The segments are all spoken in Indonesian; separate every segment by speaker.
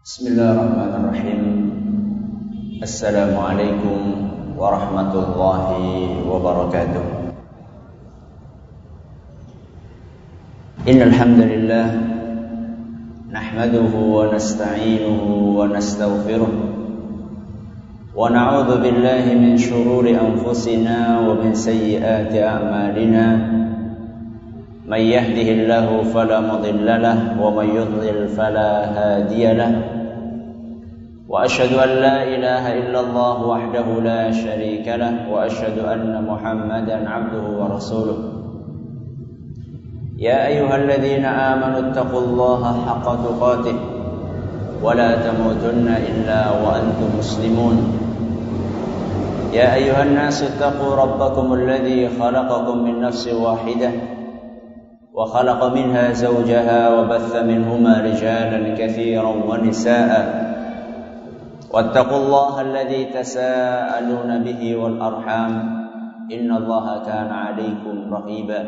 Speaker 1: Bismillahirrahmanirrahim. Assalamualaikum warahmatullahi wabarakatuh. Innal hamdalillah nahmaduhu wa nasta'inuhu wa nastaghfiruh wa na'udzu billahi min shururi anfusina wa min sayyiati a'malina. Man yahdihillahu fala mudilla lahu wa man yudlil fala hadiya lahu. Wa asyhadu an la ilaha illallah wahdahu la syarika lahu wa asyhadu anna Muhammadan 'abduhu wa rasuluh. Ya ayyuhalladzina amanu taqullaha haqqa tuqatih wa la tamutunna illa wa antum muslimun. Ya ayyuhan nasu taqu rabbakumul ladzi khalaqakum min nafsin wahidah wa khalaqa minha zawjaha wa batha minhuma rijalan katsiran wa nisaa'a. Wattaqullaha alladzi tasaaluna bihi wal arham innallaha kana 'alaykum raqiba.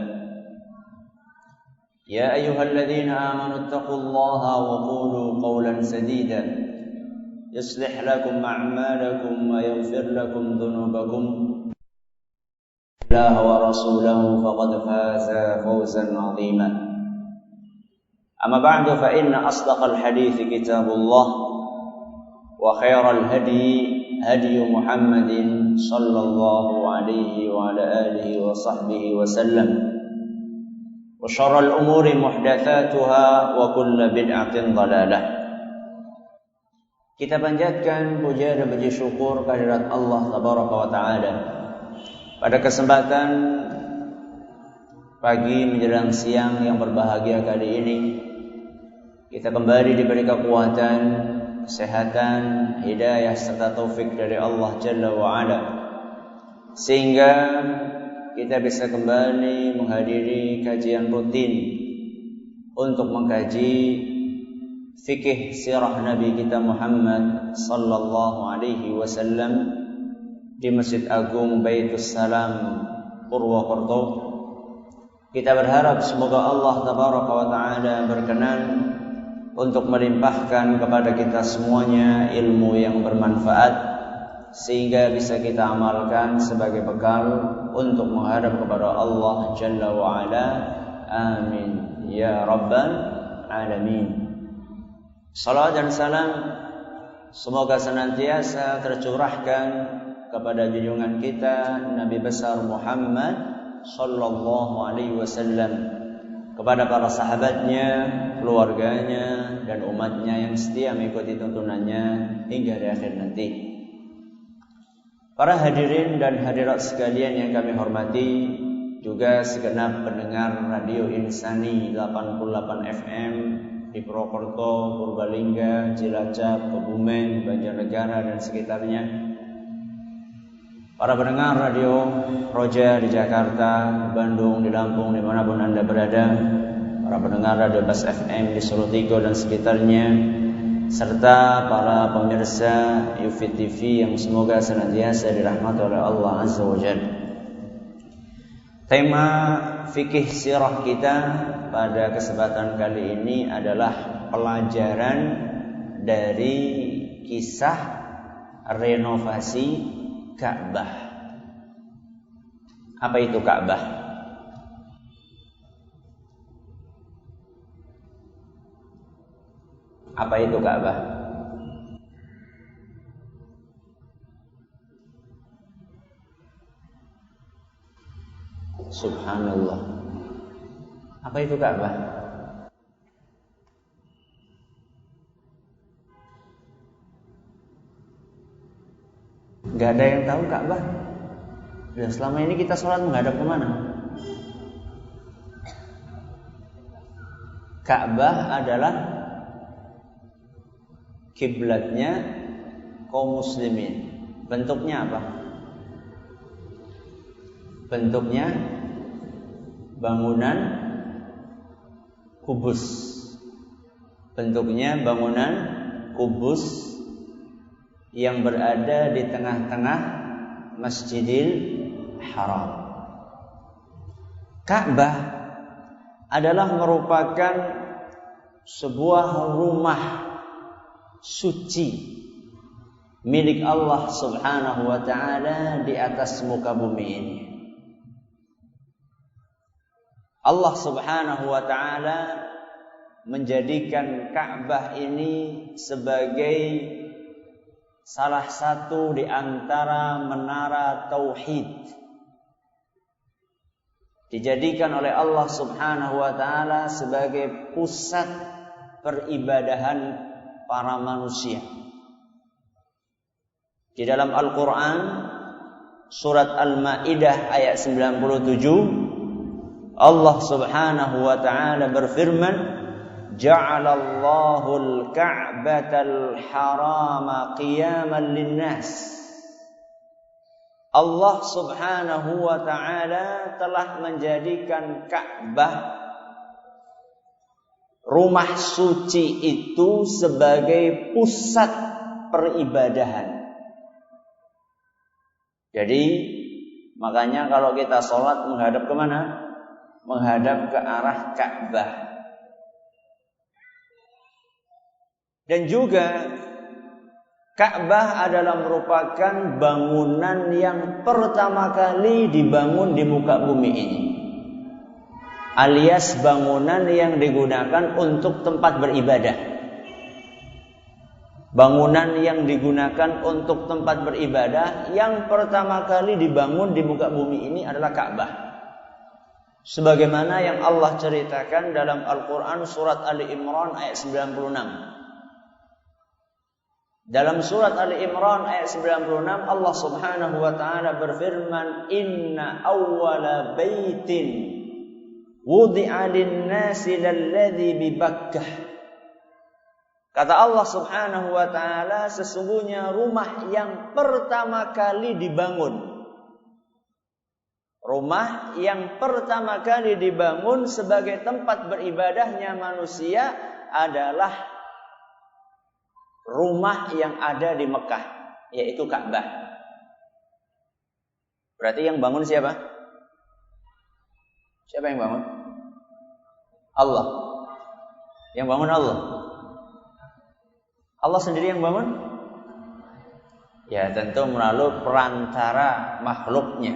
Speaker 1: Ya ayyuhalladzina amanu taqullaha wa qulu qawlan sadida yuslih lakum a'malakum wa yaghfir lakum dhunubakum. الله ورسوله فقد فاز فوزا عظيما. أما بعد فإن أصدق الحديث كتاب الله وخير الهدي هدي محمد صلى الله عليه وعلى آله وصحبه وسلم وشر الأمور محدثاتها وكل بدعة ضلالة. Kita panjatkan puja dan puji syukur kehadirat Allah Tabaraka wa Ta'ala. Pada kesempatan pagi menjelang siang yang berbahagia kali ini, kita kembali diberi kekuatan, kesehatan, hidayah serta taufik dari Allah Jalla wa Ala, sehingga kita bisa kembali menghadiri kajian rutin untuk mengkaji fikih sirah Nabi kita Muhammad sallallahu alaihi wasallam di Masjid Agung Baitus Salam Purwokerto. Kita berharap semoga Allah Tabaraka wa Ta'ala berkenan untuk melimpahkan kepada kita semuanya ilmu yang bermanfaat, sehingga bisa kita amalkan sebagai bekal untuk menghadap kepada Allah Jalla wa Ala. Amin ya Rabbal Alamin. Salawat dan salam semoga senantiasa tercurahkan kepada junjungan kita Nabi besar Muhammad sallallahu alaihi wasallam, kepada para sahabatnya, keluarganya dan umatnya yang setia mengikuti tuntunannya hingga di akhir nanti. Para hadirin dan hadirat sekalian yang kami hormati, juga segenap pendengar Radio Insani 88 FM di Purwokerto, Purbalingga, Cilacap, Kebumen, Banjarnegara dan sekitarnya. Para pendengar Radio Roja di Jakarta, Bandung, di Lampung, dimanapun Anda berada. Para pendengar Radio Bas FM di Solo Tigo dan sekitarnya, serta para pemirsa Yufid TV yang semoga senantiasa dirahmati oleh Allah Azza wa Jalla. Tema fikih sirah kita pada kesempatan kali ini adalah pelajaran dari kisah renovasi Ka'bah. Apa itu Ka'bah? Apa itu Ka'bah? Subhanallah. Apa itu Ka'bah? Gak ada yang tahu Ka'bah. Dan selama ini kita sholat menghadap kemana? Ka'bah adalah kiblatnya kaum muslimin. Bentuknya apa? Bentuknya bangunan kubus. Bentuknya bangunan kubus yang berada di tengah-tengah Masjidil Haram. Ka'bah adalah merupakan sebuah rumah suci milik Allah Subhanahu wa ta'ala di atas muka bumi ini. Allah Subhanahu wa ta'ala menjadikan Ka'bah ini sebagai salah satu di antara menara tauhid. Dijadikan oleh Allah Subhanahu wa ta'ala sebagai pusat peribadahan para manusia. Di dalam Al-Quran surat Al-Ma'idah ayat 97 Allah Subhanahu wa ta'ala berfirman, Ja'alallahu al-Ka'batal harama qiyaman linnas. Allah Subhanahu wa ta'ala telah menjadikan Ka'bah, rumah suci itu, sebagai pusat peribadahan. Jadi makanya kalau kita sholat menghadap kemana? Menghadap ke arah Ka'bah. Dan juga Ka'bah adalah merupakan bangunan yang pertama kali dibangun di muka bumi ini, alias bangunan yang digunakan untuk tempat beribadah. Bangunan yang digunakan untuk tempat beribadah yang pertama kali dibangun di muka bumi ini adalah Ka'bah. Sebagaimana yang Allah ceritakan dalam Al-Quran surat Ali Imran ayat 96. Dalam surat Ali Imran ayat 96 Allah Subhanahu wa ta'ala berfirman, Inna awwala baitin wudi'a lin-nasi lalladzi bi Bakkah. Kata Allah Subhanahu wa ta'ala, sesungguhnya rumah yang pertama kali dibangun, rumah yang pertama kali dibangun sebagai tempat beribadahnya manusia adalah rumah yang ada di Mekah, yaitu Ka'bah. Berarti yang bangun siapa? Siapa yang bangun? Allah. Yang bangun Allah. Allah sendiri yang bangun? Ya, tentu melalui perantara makhluknya.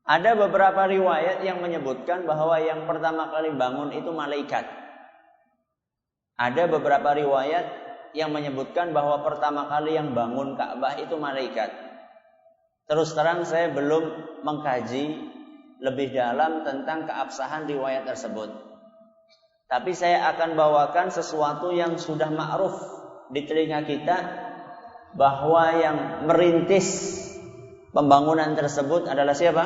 Speaker 1: Ada beberapa riwayat yang menyebutkan bahwa yang pertama kali bangun itu malaikat. Ada beberapa riwayat yang menyebutkan bahwa pertama kali yang bangun Ka'bah itu malaikat. Terus terang saya belum mengkaji lebih dalam tentang keabsahan riwayat tersebut. Tapi saya akan bawakan sesuatu yang sudah ma'ruf di telinga kita, bahwa yang merintis pembangunan tersebut adalah siapa?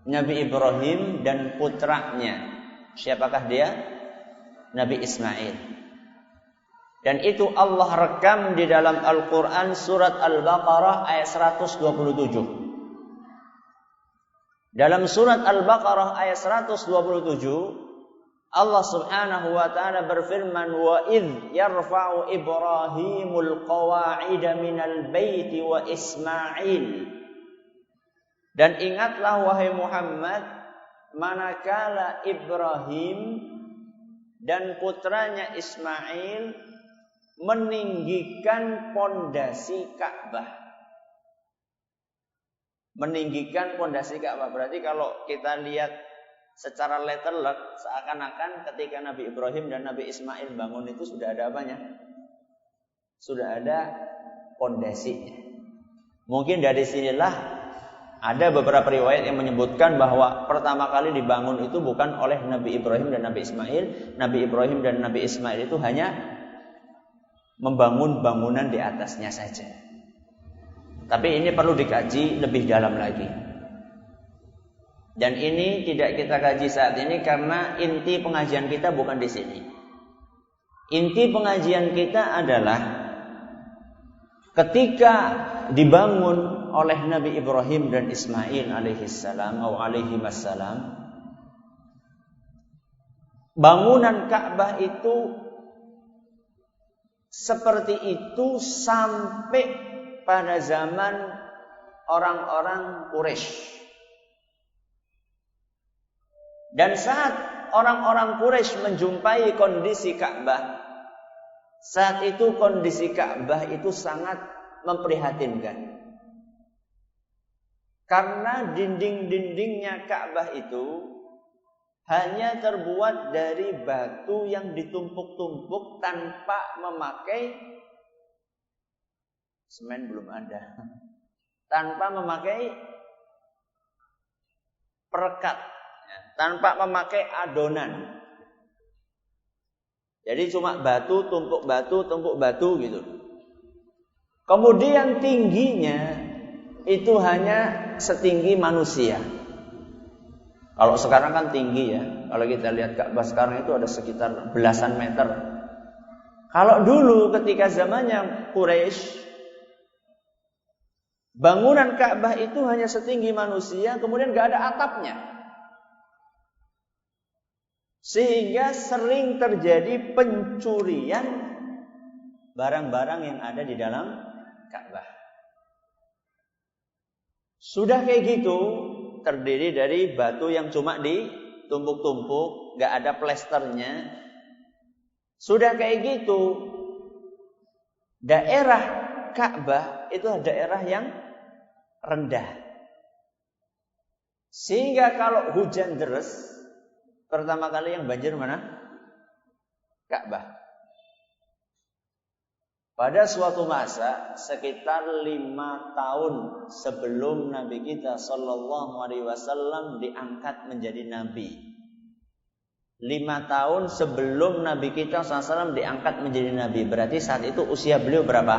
Speaker 1: Nabi Ibrahim dan putranya. Siapakah dia? Nabi Ismail. Dan itu Allah rekam di dalam Al-Quran surat Al-Baqarah ayat 127. Dalam surat Al-Baqarah ayat 127 Allah Subhanahu wa ta'ala berfirman, wa idh yarfa'u Ibrahimul qawa'ida minal baiti wa Ismail. Dan ingatlah wahai Muhammad, manakala Ibrahim dan putranya Ismail meninggikan pondasi Ka'bah. Meninggikan pondasi Ka'bah. Berarti kalau kita lihat secara letterlek, seakan-akan ketika Nabi Ibrahim dan Nabi Ismail bangun itu sudah ada apanya? Sudah ada pondasinya. Mungkin dari sinilah ada beberapa riwayat yang menyebutkan bahwa pertama kali dibangun itu bukan oleh Nabi Ibrahim dan Nabi Ismail. Nabi Ibrahim dan Nabi Ismail itu hanya membangun bangunan di atasnya saja. Tapi ini perlu dikaji lebih dalam lagi. Dan ini tidak kita kaji saat ini karena inti pengajian kita bukan di sini. Inti pengajian kita adalah ketika dibangun oleh Nabi Ibrahim dan Ismail alaihissalam atau alaihimassalam, bangunan Ka'bah itu seperti itu sampai pada zaman orang-orang Quraisy. Dan saat orang-orang Quraisy menjumpai kondisi Ka'bah Saat itu kondisi Ka'bah itu sangat memprihatinkan. Karena dinding-dindingnya Ka'bah itu hanya terbuat dari batu yang ditumpuk-tumpuk tanpa memakai semen, belum ada. Tanpa memakai perekat, tanpa memakai adonan. Jadi cuma batu, tumpuk batu gitu. Kemudian tingginya itu hanya setinggi manusia. Kalau sekarang kan tinggi ya. Kalau kita lihat Ka'bah sekarang itu ada sekitar belasan meter. Kalau dulu ketika zamannya Quraisy, bangunan Ka'bah itu hanya setinggi manusia, kemudian gak ada atapnya. Sehingga sering terjadi pencurian barang-barang yang ada di dalam Ka'bah. Sudah kayak gitu, terdiri dari batu yang cuma ditumpuk-tumpuk, gak ada plesternya. Sudah kayak gitu, daerah Ka'bah itu daerah yang rendah. Sehingga kalau hujan deras, pertama kali yang banjir mana? Ka'bah. Pada suatu masa sekitar 5 tahun sebelum Nabi kita Sallallahu Alaihi Wasallam diangkat menjadi Nabi. 5 tahun sebelum Nabi kita SAW diangkat menjadi Nabi. Berarti saat itu usia beliau berapa?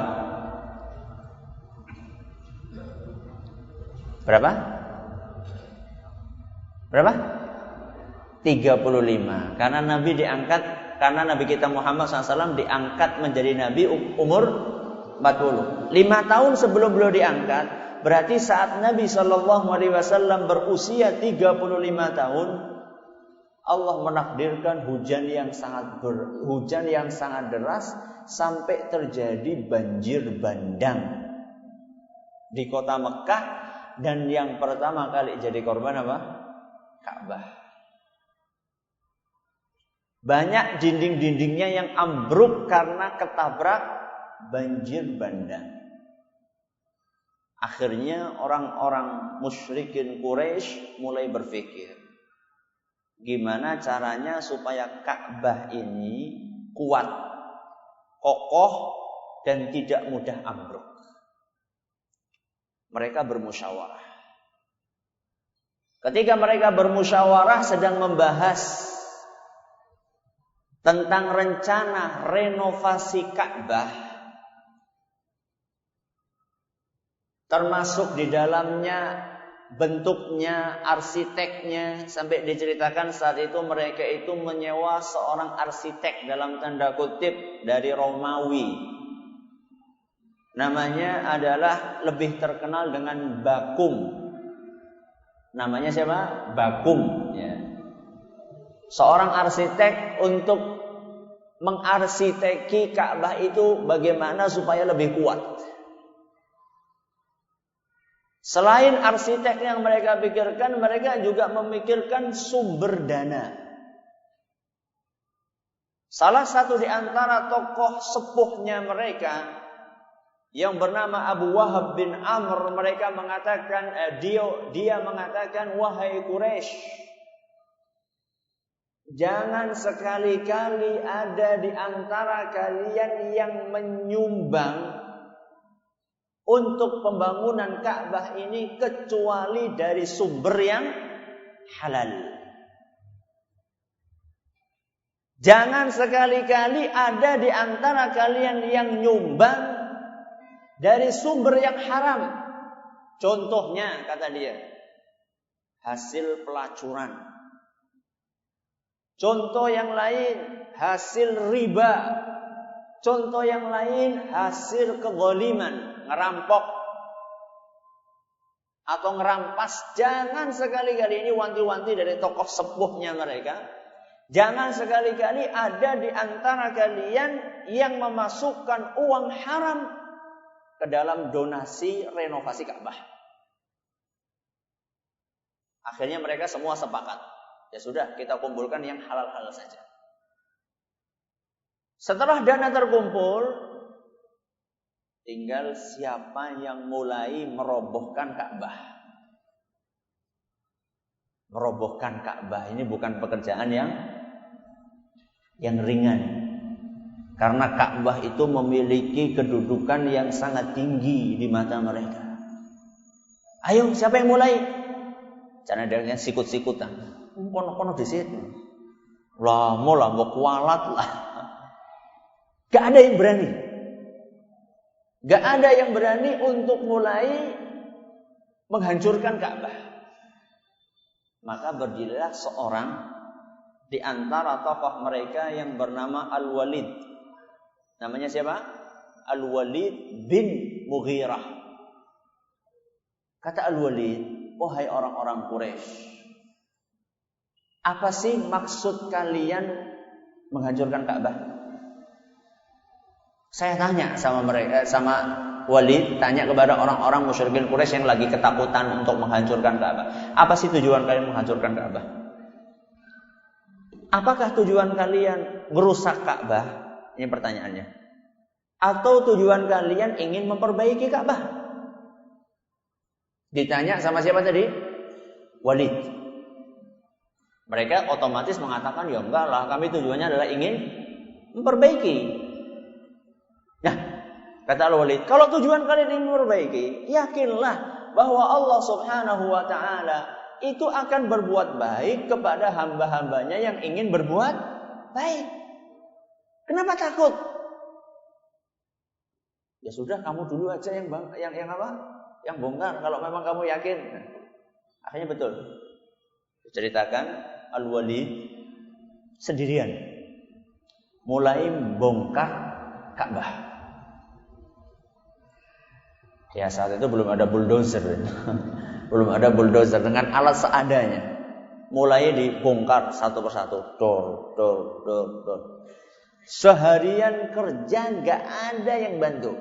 Speaker 1: Berapa? 35. Karena Nabi diangkat, karena Nabi kita Muhammad SAW diangkat menjadi Nabi umur 40. 5 tahun sebelum beliau diangkat, berarti saat Nabi SAW berusia 35 tahun, Allah menakdirkan hujan yang sangat deras sampai terjadi banjir bandang di kota Mekah, dan yang pertama kali jadi korban apa? Ka'bah. Banyak dinding-dindingnya yang ambruk karena ketabrak banjir bandang. Akhirnya orang-orang musyrikin Quraisy mulai berpikir, gimana caranya supaya Ka'bah ini kuat, kokoh, dan tidak mudah ambruk. Mereka bermusyawarah. Ketika mereka bermusyawarah sedang membahas tentang rencana renovasi Ka'bah, termasuk di dalamnya bentuknya, arsiteknya, sampai diceritakan saat itu mereka itu menyewa seorang arsitek dalam tanda kutip dari Romawi. Namanya adalah lebih terkenal dengan Bakum. Namanya siapa? Bakum. Ya. Seorang arsitek untuk mengarsiteki Ka'bah itu bagaimana supaya lebih kuat. Selain arsitek yang mereka pikirkan, mereka juga memikirkan sumber dana. Salah satu di antara tokoh sepuhnya mereka yang bernama Abu Wahab bin Amr, mereka mengatakan, dia mengatakan, wahai Quraisy, jangan sekali-kali ada di antara kalian yang menyumbang untuk pembangunan Ka'bah ini kecuali dari sumber yang halal. Jangan sekali-kali ada di antara kalian yang nyumbang dari sumber yang haram. Contohnya, kata dia, hasil pelacuran. Contoh yang lain, hasil riba. Contoh yang lain, hasil kezaliman, ngerampok atau ngerampas. Jangan sekali-kali, ini wanti-wanti dari tokoh sepuhnya mereka, jangan sekali-kali ada di antara kalian yang memasukkan uang haram ke dalam donasi renovasi Ka'bah. Akhirnya mereka semua sepakat. Ya sudah, kita kumpulkan yang halal-halal saja. Setelah dana terkumpul, tinggal siapa yang mulai merobohkan Ka'bah. Merobohkan Ka'bah ini bukan pekerjaan yang ringan. Karena Ka'bah itu memiliki kedudukan yang sangat tinggi di mata mereka. Ayo, siapa yang mulai? Karena dia sikut-sikutan. Kono-kono di situ. Lah, mau kualat lah. Gak ada yang berani. Gak ada yang berani untuk mulai menghancurkan Ka'bah. Maka berdirilah seorang di antara tokoh mereka yang bernama Al-Walid. Namanya siapa? Al-Walid bin Mughirah. Kata Al-Walid, wahai orang-orang Quraisy, apa sih maksud kalian menghancurkan Ka'bah? Saya tanya sama mereka, sama Walid, tanya kepada orang-orang musyrikin Quraisy yang lagi ketakutan untuk menghancurkan Ka'bah. Apa sih tujuan kalian menghancurkan Ka'bah? Apakah tujuan kalian merusak Ka'bah? Ini pertanyaannya. Atau tujuan kalian ingin memperbaiki Ka'bah? Ditanya sama siapa tadi? Walid. Mereka otomatis mengatakan, ya enggak lah, kami tujuannya adalah ingin memperbaiki. Nah, kata Al-Walid, kalau tujuan kalian ingin memperbaiki, yakinlah bahwa Allah Subhanahu wa Ta'ala itu akan berbuat baik kepada hamba-hambanya yang ingin berbuat baik. Kenapa takut? Ya sudah, kamu dulu aja yang apa? Yang bongkar kalau memang kamu yakin. Nah, akhirnya betul. Diceritakan Al-Walid sendirian mulai bongkar Ka'bah. Ya saat itu belum ada bulldozer. Belum ada bulldozer, dengan alat seadanya. Mulai dibongkar satu persatu. Dor. Seharian kerja gak ada yang bantu.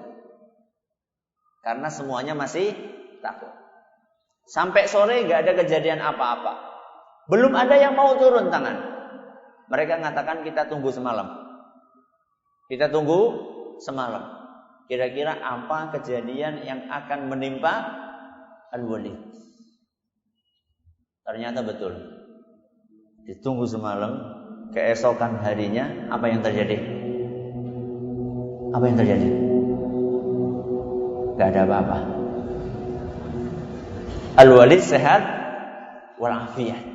Speaker 1: Karena semuanya masih takut. Sampai sore gak ada kejadian apa-apa. Belum ada yang mau turun tangan. Mereka mengatakan kita tunggu semalam. Kita tunggu semalam. Kira-kira apa kejadian yang akan menimpa Al-Walid? Ternyata betul. Ditunggu semalam, keesokan harinya apa yang terjadi? Apa yang terjadi? Gak ada apa-apa. Al-Walid sehat walafiat.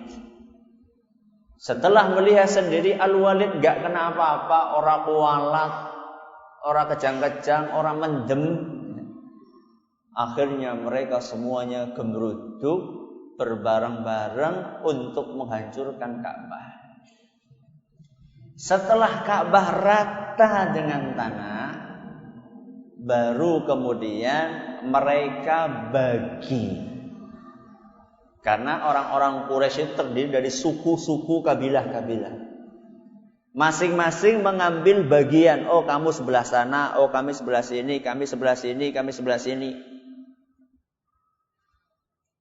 Speaker 1: Setelah melihat sendiri Al-Walid gak kena apa-apa, orang kualat, orang kejang-kejang, orang mendem. Akhirnya mereka semuanya gemeruduk berbareng-bareng untuk menghancurkan Ka'bah. Setelah Ka'bah rata dengan tanah, baru kemudian mereka bagi. Karena orang-orang Quraisy itu terdiri dari suku-suku, kabilah-kabilah. Masing-masing mengambil bagian. Oh, kamu sebelah sana, oh kami sebelah sini, kami sebelah sini, kami sebelah sini.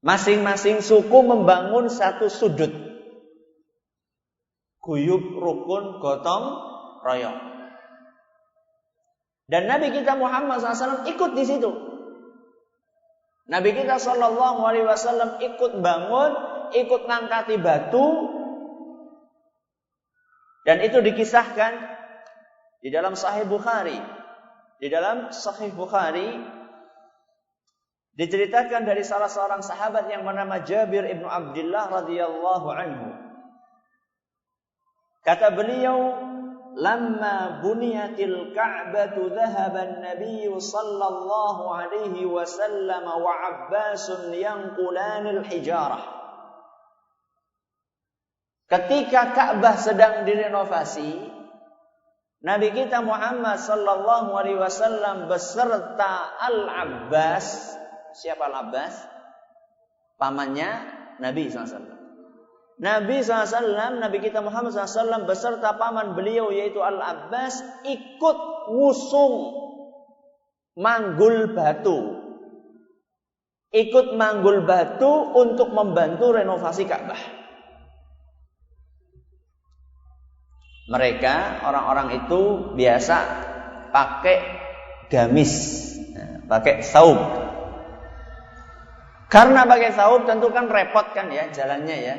Speaker 1: Masing-masing suku membangun satu sudut. Guyub, rukun, gotong, royong. Dan Nabi kita Muhammad SAW ikut di situ. Nabi kita SAW ikut bangun, ikut ngangkati batu. Dan itu dikisahkan di dalam Sahih Bukhari. Di dalam Sahih Bukhari diceritakan dari salah seorang sahabat yang bernama Jabir ibnu Abdullah radhiyallahu anhu. Kata beliau, "Lamma buniyatil Ka'batu dhahaba an-nabiy sallallahu alaihi wasallam wa Abbasun yanqulanil hijarah." Ketika Ka'bah sedang direnovasi, Nabi kita Muhammad sallallahu alaihi wasallam beserta Al-Abbas. Siapa Al-Abbas? Pamannya Nabi SAW. Nabi SAW, Nabi kita Muhammad SAW beserta paman beliau yaitu Al-Abbas ikut ngusung manggul batu. Ikut manggul batu untuk membantu renovasi Ka'bah. Mereka orang-orang itu biasa pakai gamis, pakai saub. Karena pakai saub tentu kan repot kan ya jalannya ya.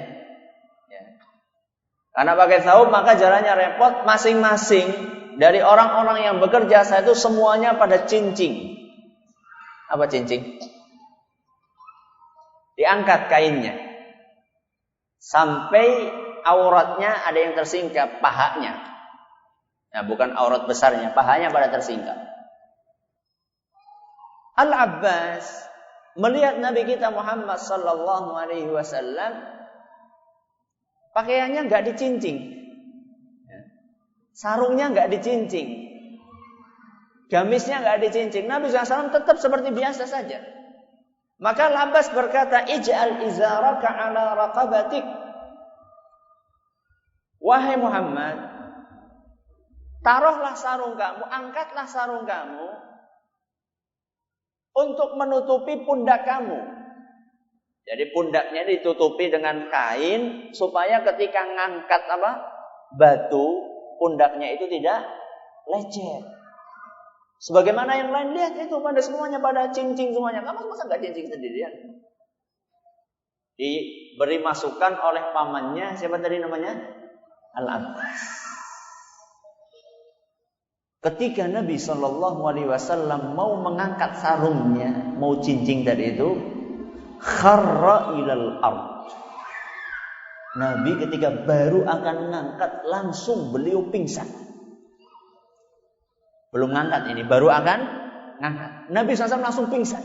Speaker 1: Karena pakai saub maka jalannya repot. Masing-masing dari orang-orang yang bekerja saya itu semuanya pada cincing. Apa cincing? Diangkat kainnya sampai auratnya ada yang tersingkap, pahanya. Nah, bukan aurat besarnya, pahanya pada tersingkap. Al-Abbas melihat Nabi kita Muhammad sallallahu alaihi wasallam pakaiannya enggak dicincing. Sarungnya enggak dicincing. Gamisnya enggak dicincing. Nabi SAW tetap seperti biasa saja. Maka Al-Abbas berkata, "Ij'al izaraka ala raqabatik." Wahai Muhammad, taruhlah sarung kamu, angkatlah sarung kamu untuk menutupi pundak kamu. Jadi pundaknya ditutupi dengan kain supaya ketika ngangkat batu, pundaknya itu tidak lecet. Sebagaimana yang lain lihat itu pada semuanya pada cincing semuanya. Kamu masa enggak cincing sendirian? Diberi masukan oleh pamannya, siapa tadi namanya? Al-Abbas. Ketika Nabi sallallahu alaihi wasallam mau mengangkat sarungnya, mau cincing tadi itu, kharra ilal ard. Nabi ketika baru akan mengangkat langsung beliau pingsan. Belum ngangkat ini, baru akan ngangkat. Nabi SAW langsung pingsan.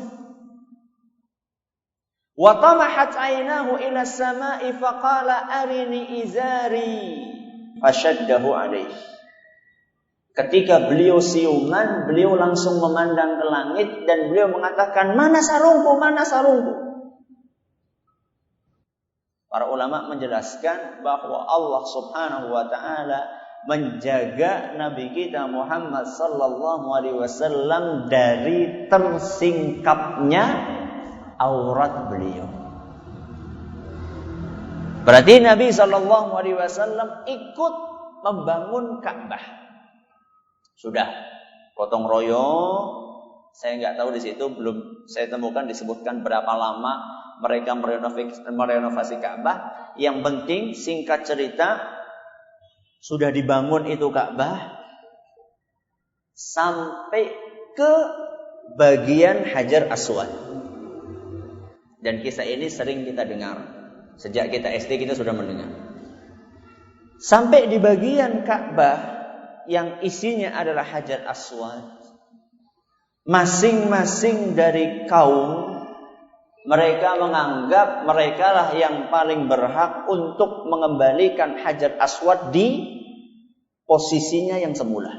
Speaker 1: Wa tamahat aynahu ila as-sama'i faqala arini izari fashaddahu alaihi. Ketika beliau siuman, beliau langsung memandang ke langit dan beliau mengatakan, "Mana sarungku? Mana sarungku?" Para ulama menjelaskan bahwa Allah Subhanahu wa taala menjaga Nabi kita Muhammad sallallahu alaihi wasallam dari tersingkapnya aurat beliau. Berarti Nabi sallallahu alaihi wasallam ikut membangun Ka'bah. Sudah gotong royong. Saya nggak tahu di situ, belum saya temukan disebutkan berapa lama mereka merenovasi Ka'bah. Yang penting singkat cerita, sudah dibangun itu Ka'bah sampai ke bagian Hajar Aswad. Dan kisah ini sering kita dengar. Sejak kita SD kita sudah mendengar. Sampai di bagian Ka'bah yang isinya adalah Hajar Aswad. Masing-masing dari kaum mereka menganggap merekalah yang paling berhak untuk mengembalikan Hajar Aswad di posisinya yang semula.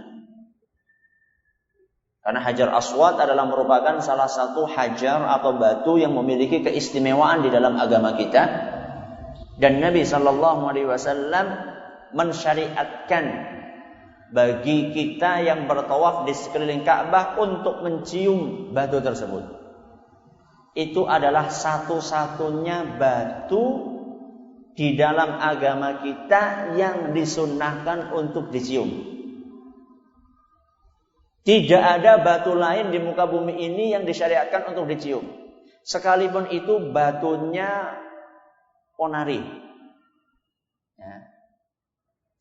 Speaker 1: Karena Hajar Aswad adalah merupakan salah satu hajar atau batu yang memiliki keistimewaan di dalam agama kita. Dan Nabi sallallahu alaihi wasallam mensyariatkan bagi kita yang bertawaf di sekeliling Ka'bah untuk mencium batu tersebut. Itu adalah satu-satunya batu di dalam agama kita yang disunnahkan untuk dicium. Tidak ada batu lain di muka bumi ini yang disyariatkan untuk dicium. Sekalipun itu batunya ponari. Ya.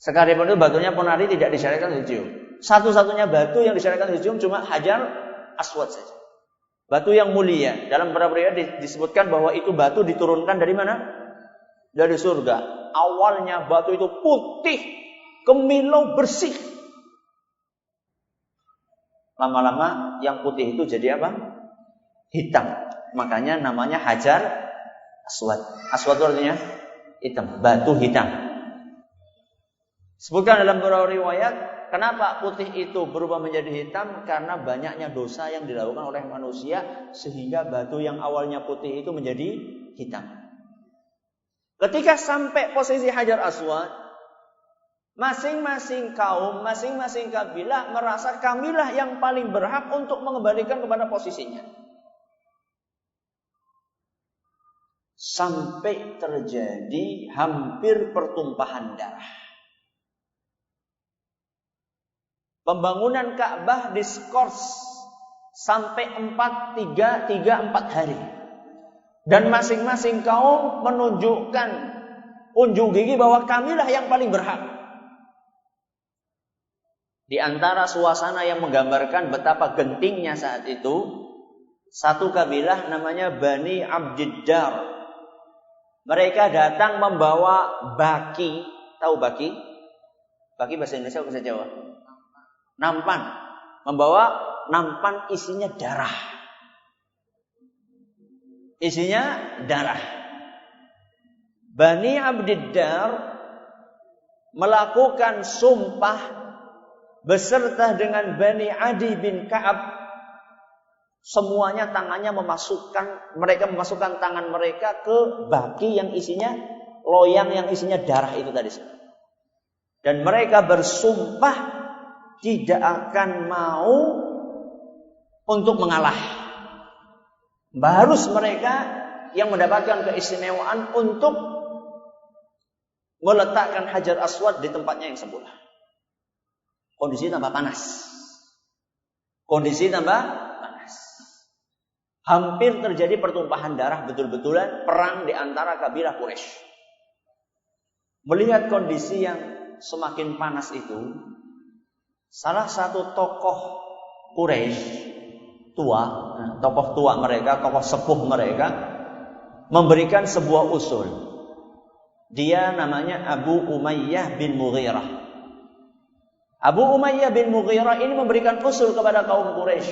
Speaker 1: Sekalipun itu batunya ponari tidak disyariatkan untuk dicium. Satu-satunya batu yang disyariatkan untuk dicium cuma Hajar Aswad saja. Batu yang mulia. Dalam beberapa riwayat disebutkan bahwa itu batu diturunkan dari mana? Dari surga. Awalnya batu itu putih, kemilau, bersih. Lama-lama yang putih itu jadi apa? Hitam. Makanya namanya Hajar Aswad. Aswad itu artinya hitam, batu hitam. Sebutkan dalam beberapa riwayat, kenapa putih itu berubah menjadi hitam? Karena banyaknya dosa yang dilakukan oleh manusia sehingga batu yang awalnya putih itu menjadi hitam. Ketika sampai posisi Hajar Aswad, masing-masing kaum, masing-masing kabilah merasa kamilah yang paling berhak untuk mengembalikan kepada posisinya. Sampai terjadi hampir pertumpahan darah. Pembangunan Ka'bah diskors sampai 4 hari. Dan masing-masing kaum menunjukkan unjuk gigi bahwa kamilah yang paling berhak. Di antara suasana yang menggambarkan betapa gentingnya saat itu, satu kabilah namanya Bani Abdiddar. Mereka datang membawa baki. Tahu baki? Baki bahasa Indonesia atau bahasa Jawa? Nampan. Membawa nampan isinya darah. Isinya darah. Bani Abdiddar melakukan sumpah beserta dengan Bani Adi bin Ka'ab. Semuanya mereka memasukkan tangan mereka ke baki yang isinya, loyang yang isinya darah itu tadi. Dan mereka bersumpah tidak akan mau untuk mengalah. Harus mereka yang mendapatkan keistimewaan untuk meletakkan Hajar Aswad di tempatnya yang semula. Kondisi tambah panas. Hampir terjadi pertumpahan darah betul-betulan, perang di antara kabilah Quraisy. Melihat kondisi yang semakin panas itu, salah satu tokoh Quraisy tokoh tua mereka, tokoh sepuh mereka, memberikan sebuah usul. Dia namanya Abu Umayyah bin Mughirah. Abu Umayyah bin Mughirah ini memberikan usul kepada kaum Quraisy.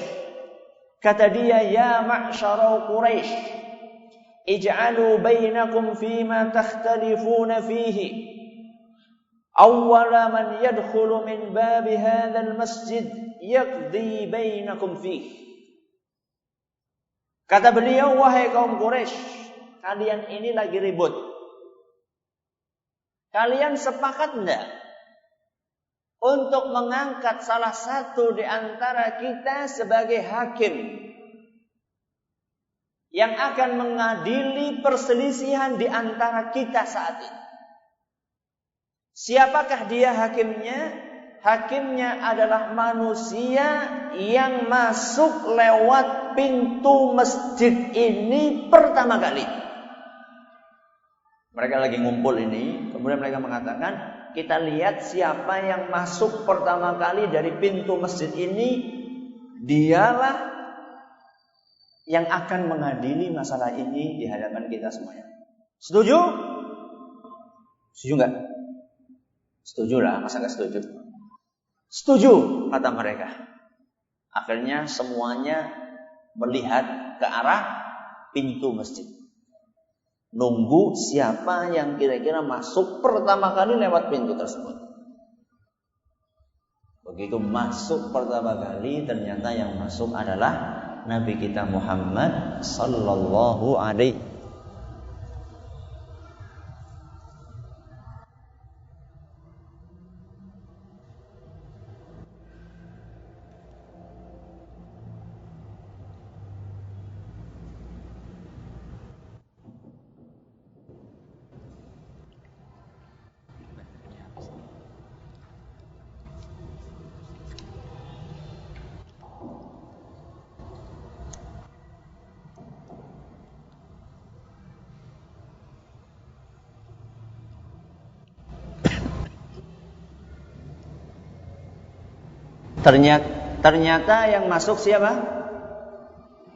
Speaker 1: Kata dia, ya ma'syara Quraisy, ij'alu bainakum fima takhtalifuna fihi. Awwala man yadkhulu min babi hadzal masjid yaqdi bainakum fihi. Kata beliau, wahai kaum Quraisy, kalian ini lagi ribut. Kalian sepakat enggak untuk mengangkat salah satu di antara kita sebagai hakim yang akan mengadili perselisihan di antara kita saat ini? Siapakah dia hakimnya? Hakimnya adalah manusia yang masuk lewat pintu masjid ini pertama kali. Mereka lagi ngumpul ini, kemudian mereka mengatakan, kita lihat siapa yang masuk pertama kali dari pintu masjid ini, dialah yang akan mengadili masalah ini di hadapan kita semuanya. Setuju? Setuju enggak? Setuju lah, masa enggak setuju? Setuju, kata mereka. Akhirnya semuanya melihat ke arah pintu masjid. Nunggu siapa yang kira-kira masuk pertama kali lewat pintu tersebut. Begitu masuk pertama kali, ternyata yang masuk adalah Nabi kita Muhammad sallallahu alaihi. Ternyata yang masuk siapa?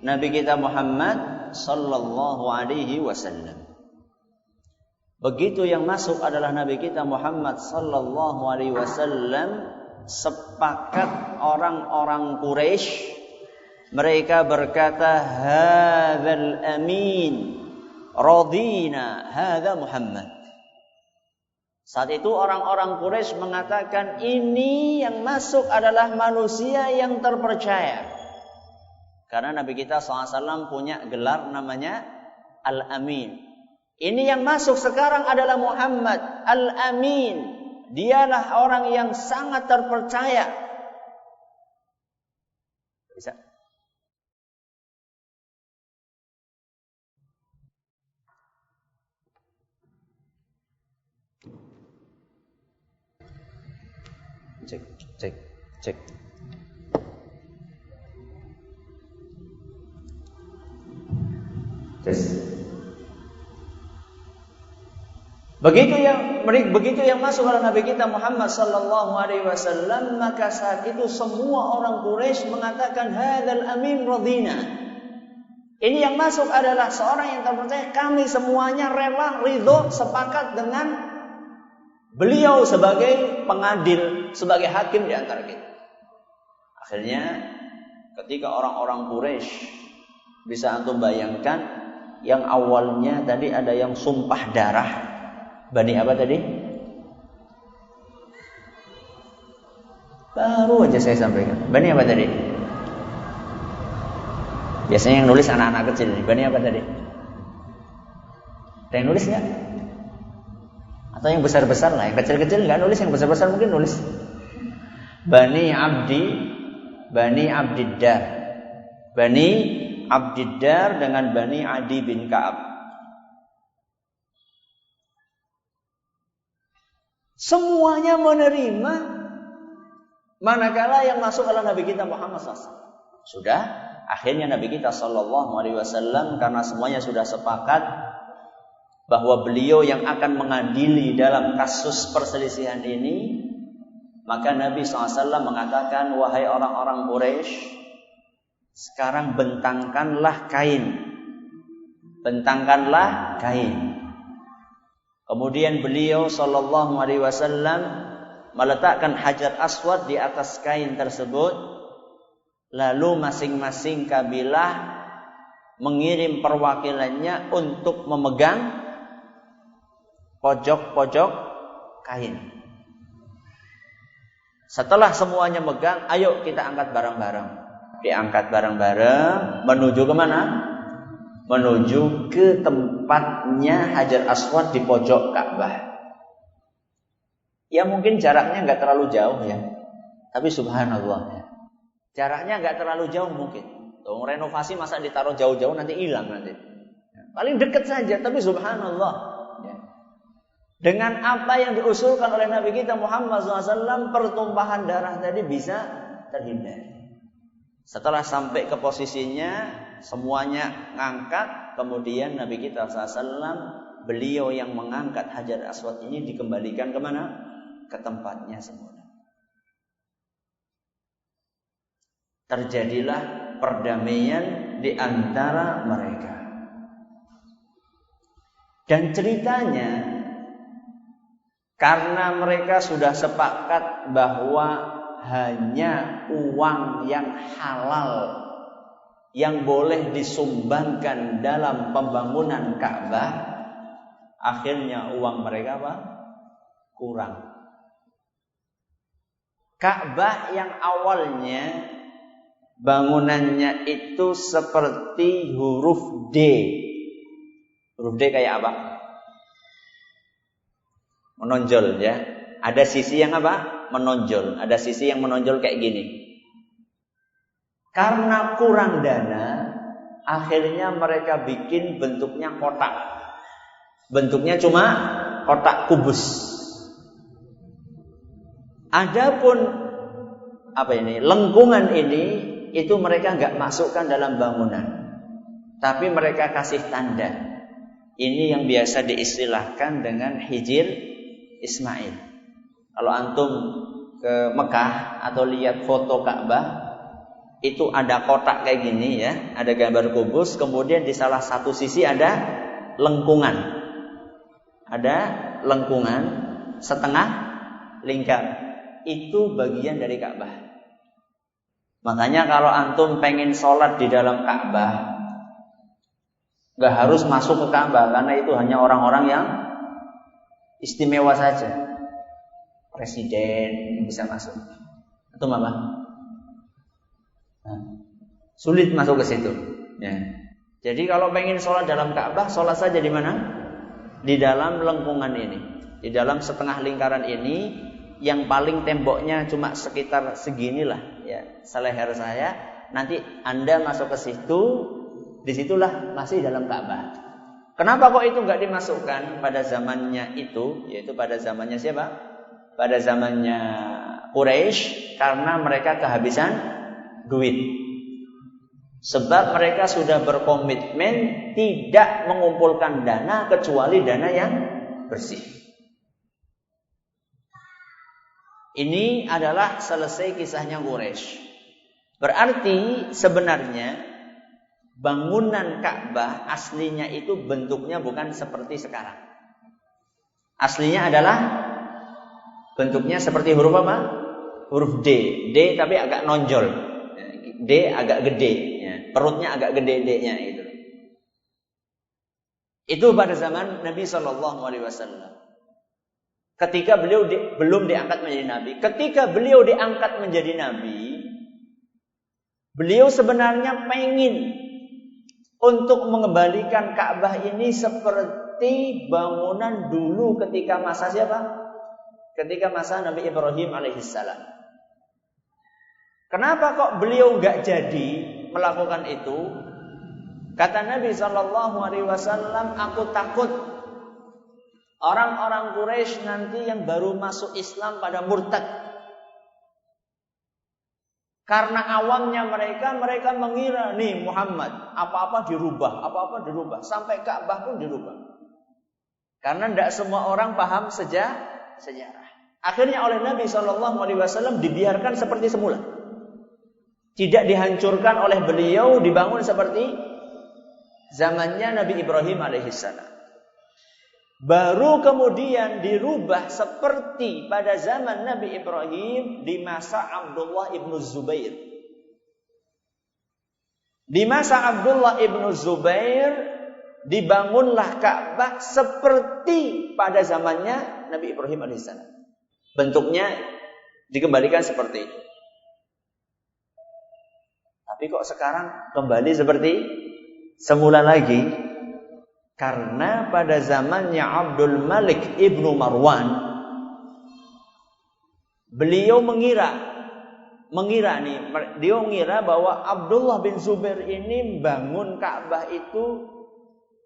Speaker 1: Nabi kita Muhammad sallallahu alaihi wasallam. Begitu yang masuk adalah Nabi kita Muhammad sallallahu alaihi wasallam, sepakat orang-orang Quraisy, mereka berkata, hadzal amin radina hadza Muhammad. Saat itu orang-orang Quraisy mengatakan, ini yang masuk adalah manusia yang terpercaya. Karena Nabi kita SAW punya gelar namanya Al-Amin. Ini yang masuk sekarang adalah Muhammad Al-Amin. Dialah orang yang sangat terpercaya. Bisa? Cek. Tes. Begitu yang masuk oleh Nabi kita Muhammad sallallahu alaihi wasallam, maka saat itu semua orang Quraisy mengatakan hadzal amin radina. Ini yang masuk adalah seorang yang terpercaya, kami semuanya rela, ridho, sepakat dengan beliau sebagai pengadil, sebagai hakim di antara kita. Akhirnya ketika orang-orang Quraisy, bisa antum bayangkan, yang awalnya tadi ada yang sumpah darah. Bani apa tadi? Baru aja saya sampaikan. Bani apa tadi? Biasanya yang nulis anak-anak kecil. Bani apa tadi? Ada yang nulis nggak? Atau yang besar-besar lah. Yang kecil-kecil nggak nulis, yang besar-besar mungkin nulis. Bani Abdiddar. Bani Abdiddar dengan Bani Adi bin Ka'ab. Semuanya menerima manakala yang masuk adalah Nabi kita Muhammad SAW. Sudah, akhirnya Nabi kita SAW, karena semuanya sudah sepakat bahwa beliau yang akan mengadili dalam kasus perselisihan ini, maka Nabi SAW mengatakan, wahai orang-orang Quraisy, sekarang bentangkanlah kain. Bentangkanlah kain. Kemudian beliau sallallahu alaihi wasallam meletakkan hajar aswad di atas kain tersebut. Lalu masing-masing kabilah mengirim perwakilannya untuk memegang pojok-pojok kain. Setelah semuanya megang, ayo kita angkat bareng-bareng. Diangkat bareng-bareng menuju kemana? Menuju ke tempatnya hajar aswad di pojok Ka'bah. Ya mungkin jaraknya nggak terlalu jauh ya, tapi subhanallah ya. Jaraknya nggak terlalu jauh mungkin. Tuh, renovasi masa ditaruh jauh-jauh nanti hilang nanti. Paling dekat saja, tapi subhanallah. Ya. Dengan apa yang diusulkan oleh Nabi kita Muhammad SAW, pertumpahan darah tadi bisa terhindari. Setelah sampai ke posisinya, semuanya ngangkat, kemudian Nabi kita SAW, beliau yang mengangkat hajar aswad ini dikembalikan kemana? Ke tempatnya semula. Terjadilah perdamaian di antara mereka. Dan ceritanya, karena mereka sudah sepakat bahwa hanya uang yang halal yang boleh disumbangkan dalam pembangunan Ka'bah, akhirnya uang mereka apa? Kurang. Ka'bah yang awalnya bangunannya itu seperti huruf D. Huruf D kayak apa? Menonjol ya. Ada sisi yang apa? Menonjol. Ada sisi yang menonjol kayak gini. Karena kurang dana, akhirnya mereka bikin bentuknya kotak. Bentuknya cuma kotak kubus. Adapun lengkungan ini itu mereka nggak masukkan dalam bangunan, tapi mereka kasih tanda. Ini yang biasa diistilahkan dengan Hijr Ismail. Kalau antum ke Mekah atau lihat foto Ka'bah, itu ada kotak kayak gini ya, ada gambar kubus, kemudian di salah satu sisi ada lengkungan. Ada lengkungan setengah lingkar. Itu bagian dari Ka'bah. Makanya kalau antum pengen sholat di dalam Ka'bah, gak harus masuk ke Ka'bah, karena itu hanya orang-orang yang istimewa saja. Presiden bisa masuk. Itu apa? Sulit masuk ke situ. Ya. Jadi kalau pengen sholat dalam Ka'bah, sholat saja di mana? Di dalam lengkungan ini, di dalam setengah lingkaran ini, yang paling temboknya cuma sekitar seginilah, ya, seleher saya. Nanti Anda masuk ke situ, disitulah masih dalam Ka'bah. Kenapa kok itu nggak dimasukkan pada zamannya itu? Yaitu pada zamannya siapa? Pada zamannya Quraisy karena mereka kehabisan duit. Sebab mereka sudah berkomitmen tidak mengumpulkan dana kecuali dana yang bersih. Ini adalah selesai kisahnya Quraisy. Berarti sebenarnya bangunan Ka'bah aslinya itu bentuknya bukan seperti sekarang. Aslinya adalah bentuknya seperti huruf apa? Huruf D. D tapi agak nonjol. D agak gede. Perutnya agak gede D-nya itu. Itu pada zaman Nabi SAW. Ketika beliau belum diangkat menjadi Nabi. Ketika beliau diangkat menjadi Nabi, beliau sebenarnya pengen untuk mengembalikan Ka'bah ini seperti bangunan dulu ketika masa siapa? Ketika masa Nabi Ibrahim alaihissalam. Kenapa kok beliau nggak jadi melakukan itu? Kata Nabi SAW, aku takut orang-orang Quraisy nanti yang baru masuk Islam pada murtad. Karena awamnya mereka mengira nih Muhammad apa-apa dirubah, sampai Ka'bah pun dirubah. Karena tidak semua orang paham sejarah. Akhirnya oleh Nabi SAW dibiarkan seperti semula. Tidak dihancurkan oleh beliau, dibangun seperti zamannya Nabi Ibrahim alaihissalam. Baru kemudian dirubah seperti pada zaman Nabi Ibrahim di masa Abdullah ibn Zubair. Di masa Abdullah ibn Zubair dibangunlah Ka'bah seperti pada zamannya Nabi Ibrahim alaihissalam. Bentuknya dikembalikan seperti itu. Tapi kok sekarang kembali seperti semula lagi? Karena pada zamannya Abdul Malik ibnu Marwan, beliau mengira bahwa Abdullah bin Zubair ini bangun Ka'bah itu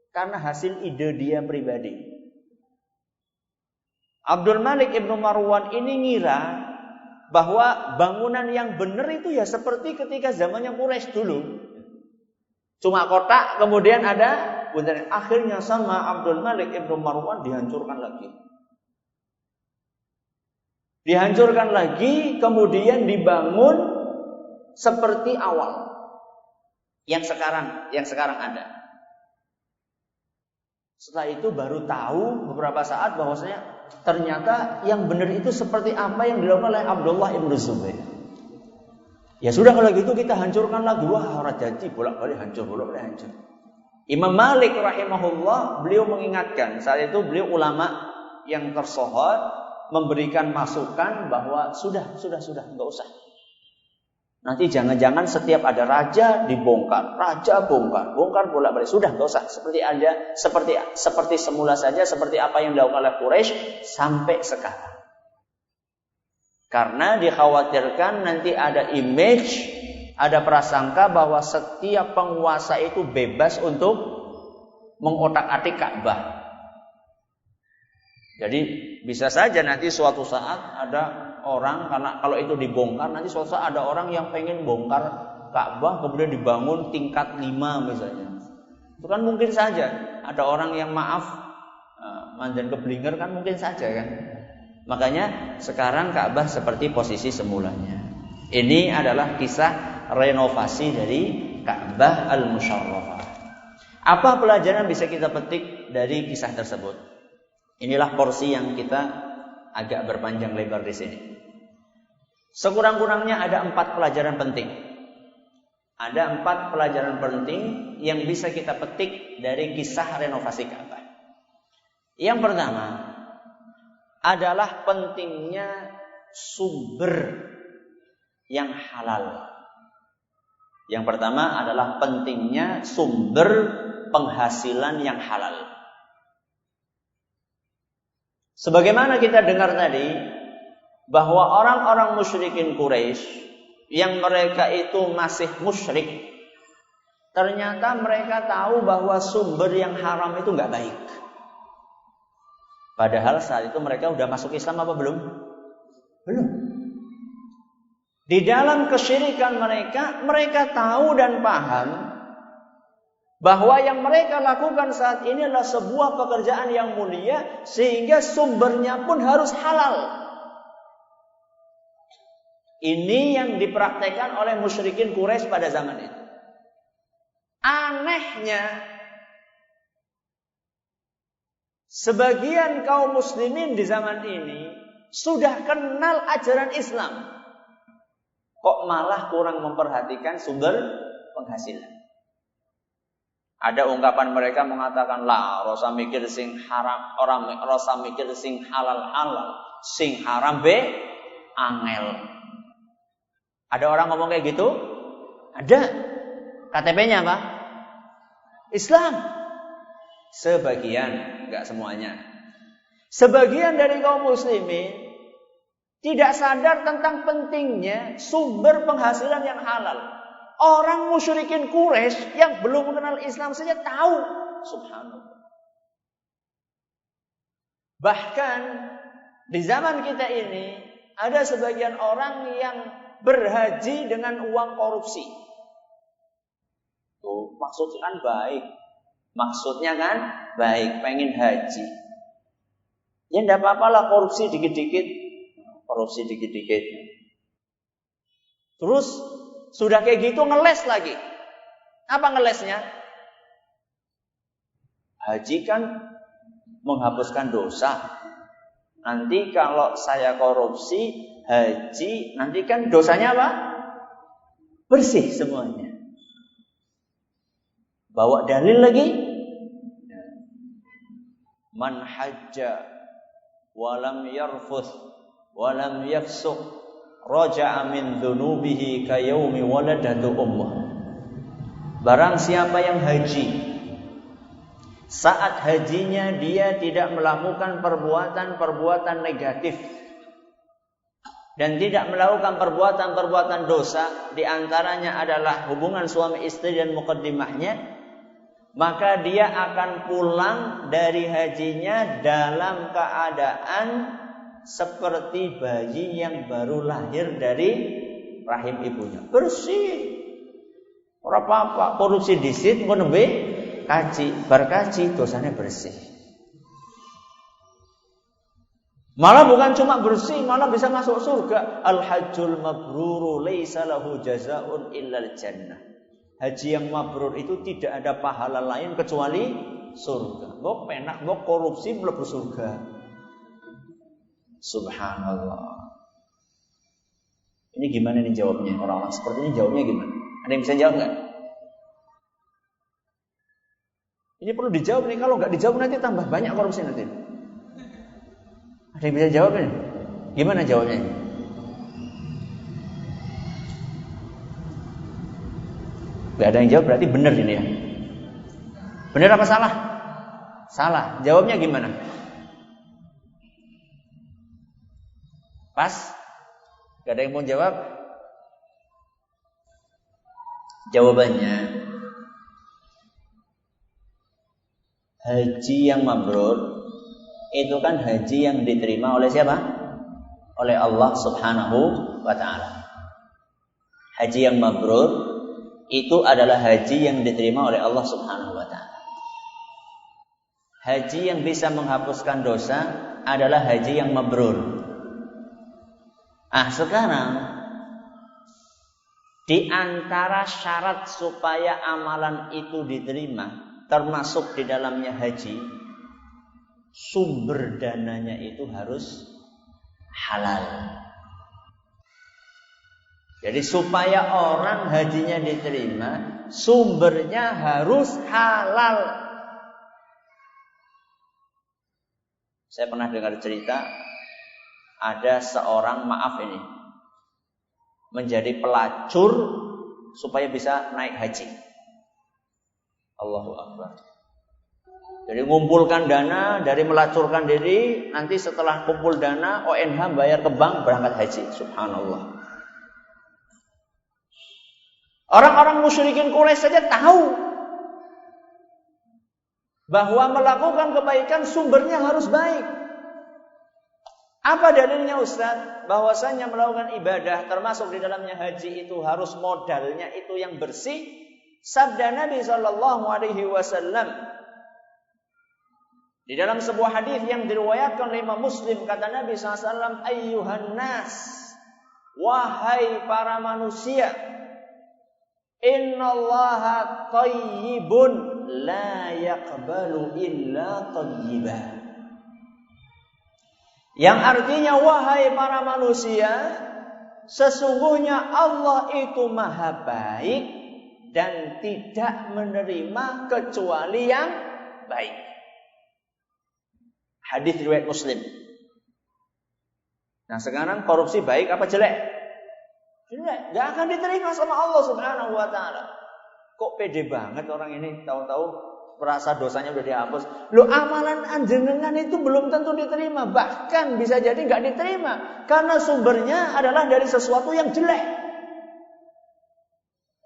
Speaker 1: karena hasil ide dia pribadi. Abdul Malik ibnu Marwan ini ngira bahwa bangunan yang benar itu ya seperti ketika zamannya Quraisy dulu. Cuma kotak, kemudian ada bundaran. Akhirnya sama Abdul Malik ibnu Marwan dihancurkan lagi. Dihancurkan lagi, kemudian dibangun seperti awal. Yang sekarang ada. Setelah itu baru tahu beberapa saat bahwasanya ternyata yang benar itu seperti apa yang dilakukan oleh Abdullah ibn Zubair. Ya sudah kalau gitu kita hancurkan lagi. Wah, ora jadi bolak-balik hancur. Imam Malik rahimahullah beliau mengingatkan, saat itu beliau ulama yang tersohor memberikan masukan bahwa sudah enggak usah. Nanti jangan-jangan setiap ada raja dibongkar, bongkar bolak-balik. Sudah enggak usah. Seperti semula saja, seperti apa yang dilakukan oleh Quraisy sampai sekarang. Karena dikhawatirkan nanti ada image, ada prasangka bahwa setiap penguasa itu bebas untuk mengotak-atik Ka'bah. Jadi bisa saja nanti suatu saat ada orang, karena kalau itu dibongkar, nanti suatu saat ada orang yang pengen bongkar Ka'bah kemudian dibangun tingkat 5 misalnya. Itu kan mungkin saja. Ada orang yang mandan keblinger kan mungkin saja kan. Makanya sekarang Ka'bah seperti posisi semulanya. Ini adalah kisah renovasi dari Ka'bah al-Musyarrafah. Apa pelajaran bisa kita petik dari kisah tersebut? Inilah porsi yang kita agak berpanjang lebar di sini. Sekurang-kurangnya ada 4 pelajaran penting. Ada 4 pelajaran penting yang bisa kita petik dari kisah renovasi Ka'bah. Yang pertama adalah pentingnya sumber yang halal. Yang pertama adalah pentingnya sumber penghasilan yang halal. Sebagaimana kita dengar tadi, bahwa orang-orang musyrikin Quraisy yang mereka itu masih musyrik, ternyata mereka tahu bahwa sumber yang haram itu nggak baik. Padahal saat itu mereka udah masuk Islam apa belum? Belum. Di dalam kesyirikan mereka tahu dan paham bahwa yang mereka lakukan saat ini adalah sebuah pekerjaan yang mulia, sehingga sumbernya pun harus halal. Ini yang dipraktekkan oleh musyrikin Quraisy pada zaman itu. Anehnya, sebagian kaum muslimin di zaman ini sudah kenal ajaran Islam, kok malah kurang memperhatikan sumber penghasilan. Ada ungkapan mereka mengatakan, lah, rasa mikir sing haram, orang rasa mikir sing halal, sing haram be angel. Ada orang ngomong kayak gitu? Ada. KTP-nya apa? Islam. Sebagian, enggak semuanya. Sebagian dari kaum muslimin tidak sadar tentang pentingnya sumber penghasilan yang halal. Orang musyrikin Quraisy yang belum mengenal Islam saja tahu. Subhanallah. Bahkan di zaman kita ini ada sebagian orang yang berhaji dengan uang korupsi. Tuh, maksudnya kan baik. Maksudnya kan baik, pengen haji. Ya enggak apa-apalah korupsi dikit-dikit. Terus sudah kayak gitu ngeles lagi. Apa ngelesnya? Haji kan menghapuskan dosa. Nanti kalau saya korupsi, haji, nanti kan dosanya apa? Bersih semuanya. Bawa dalil lagi. Man hajja walam yarfuth walam yafsuq raja'a min dhunubihi kayaumi waladatu ummah. Barang siapa yang haji, saat hajinya dia tidak melakukan perbuatan-perbuatan negatif dan tidak melakukan perbuatan-perbuatan dosa, di antaranya adalah hubungan suami istri dan mukaddimahnya, maka dia akan pulang dari hajinya dalam keadaan seperti bayi yang baru lahir dari rahim ibunya. Bersih. Ora apa-apa, korupsi disit mau nembe kaji, bar kaji dosanya bersih. Malah bukan cuma bersih, malah bisa masuk surga. Al-hajjul mabruru laisa lahu jazaa'un illal jannah. Haji yang mabrur itu tidak ada pahala lain kecuali surga. Mbok penak, mbok korupsi mlebu surga. Subhanallah. Ini gimana nih jawabnya? Orang-orang seperti ini jawabnya gimana? Ada yang bisa jawab nggak? Ini perlu dijawab nih. Kalau nggak dijawab nanti tambah banyak korupsi nanti. Ada yang bisa jawab nih? Gimana jawabnya? Gak ada yang jawab berarti benar ini ya. Benar apa salah? Salah. Jawabnya gimana? Pas? Gak ada yang mau jawab? Jawabannya, haji yang mabrur itu kan haji yang diterima oleh siapa? Oleh Allah Subhanahu wa ta'ala. Haji yang mabrur itu adalah haji yang diterima oleh Allah Subhanahu wa ta'ala. Haji yang bisa menghapuskan dosa adalah haji yang mabrur. Sekarang di antara syarat supaya amalan itu diterima, termasuk di dalamnya haji, sumber dananya itu harus halal. Jadi supaya orang hajinya diterima, sumbernya harus halal. Saya pernah dengar cerita, ada seorang, maaf ini, menjadi pelacur supaya bisa naik haji. Allahu Akbar. Jadi ngumpulkan dana dari melacurkan diri, nanti setelah kumpul dana, ONH bayar ke bank berangkat haji. Subhanallah. Orang-orang musyrikin Quraisy saja tahu bahwa melakukan kebaikan sumbernya harus baik. Apa dalilnya Ustaz? Bahwasanya melakukan ibadah termasuk di dalamnya haji itu harus modalnya itu yang bersih. Sabda Nabi sallallahu alaihi wasallam di dalam sebuah hadis yang diriwayatkan oleh Imam Muslim, kata Nabi sallallahu alaihi wasallam, ayyuhan nas, wahai para manusia, innallaha thayyibun la yaqbalu illa thayyiban. Yang artinya, wahai para manusia, sesungguhnya Allah itu maha baik dan tidak menerima kecuali yang baik. Hadis riwayat Muslim. Nah, sekarang korupsi baik apa jelek? Jelek, gak akan diterima sama Allah Subhanahu wa taala. Kok pede banget orang ini, tahu-tahu merasa dosanya udah dihapus. Loh, amalan anjenengan itu belum tentu diterima, bahkan bisa jadi gak diterima karena sumbernya adalah dari sesuatu yang jelek.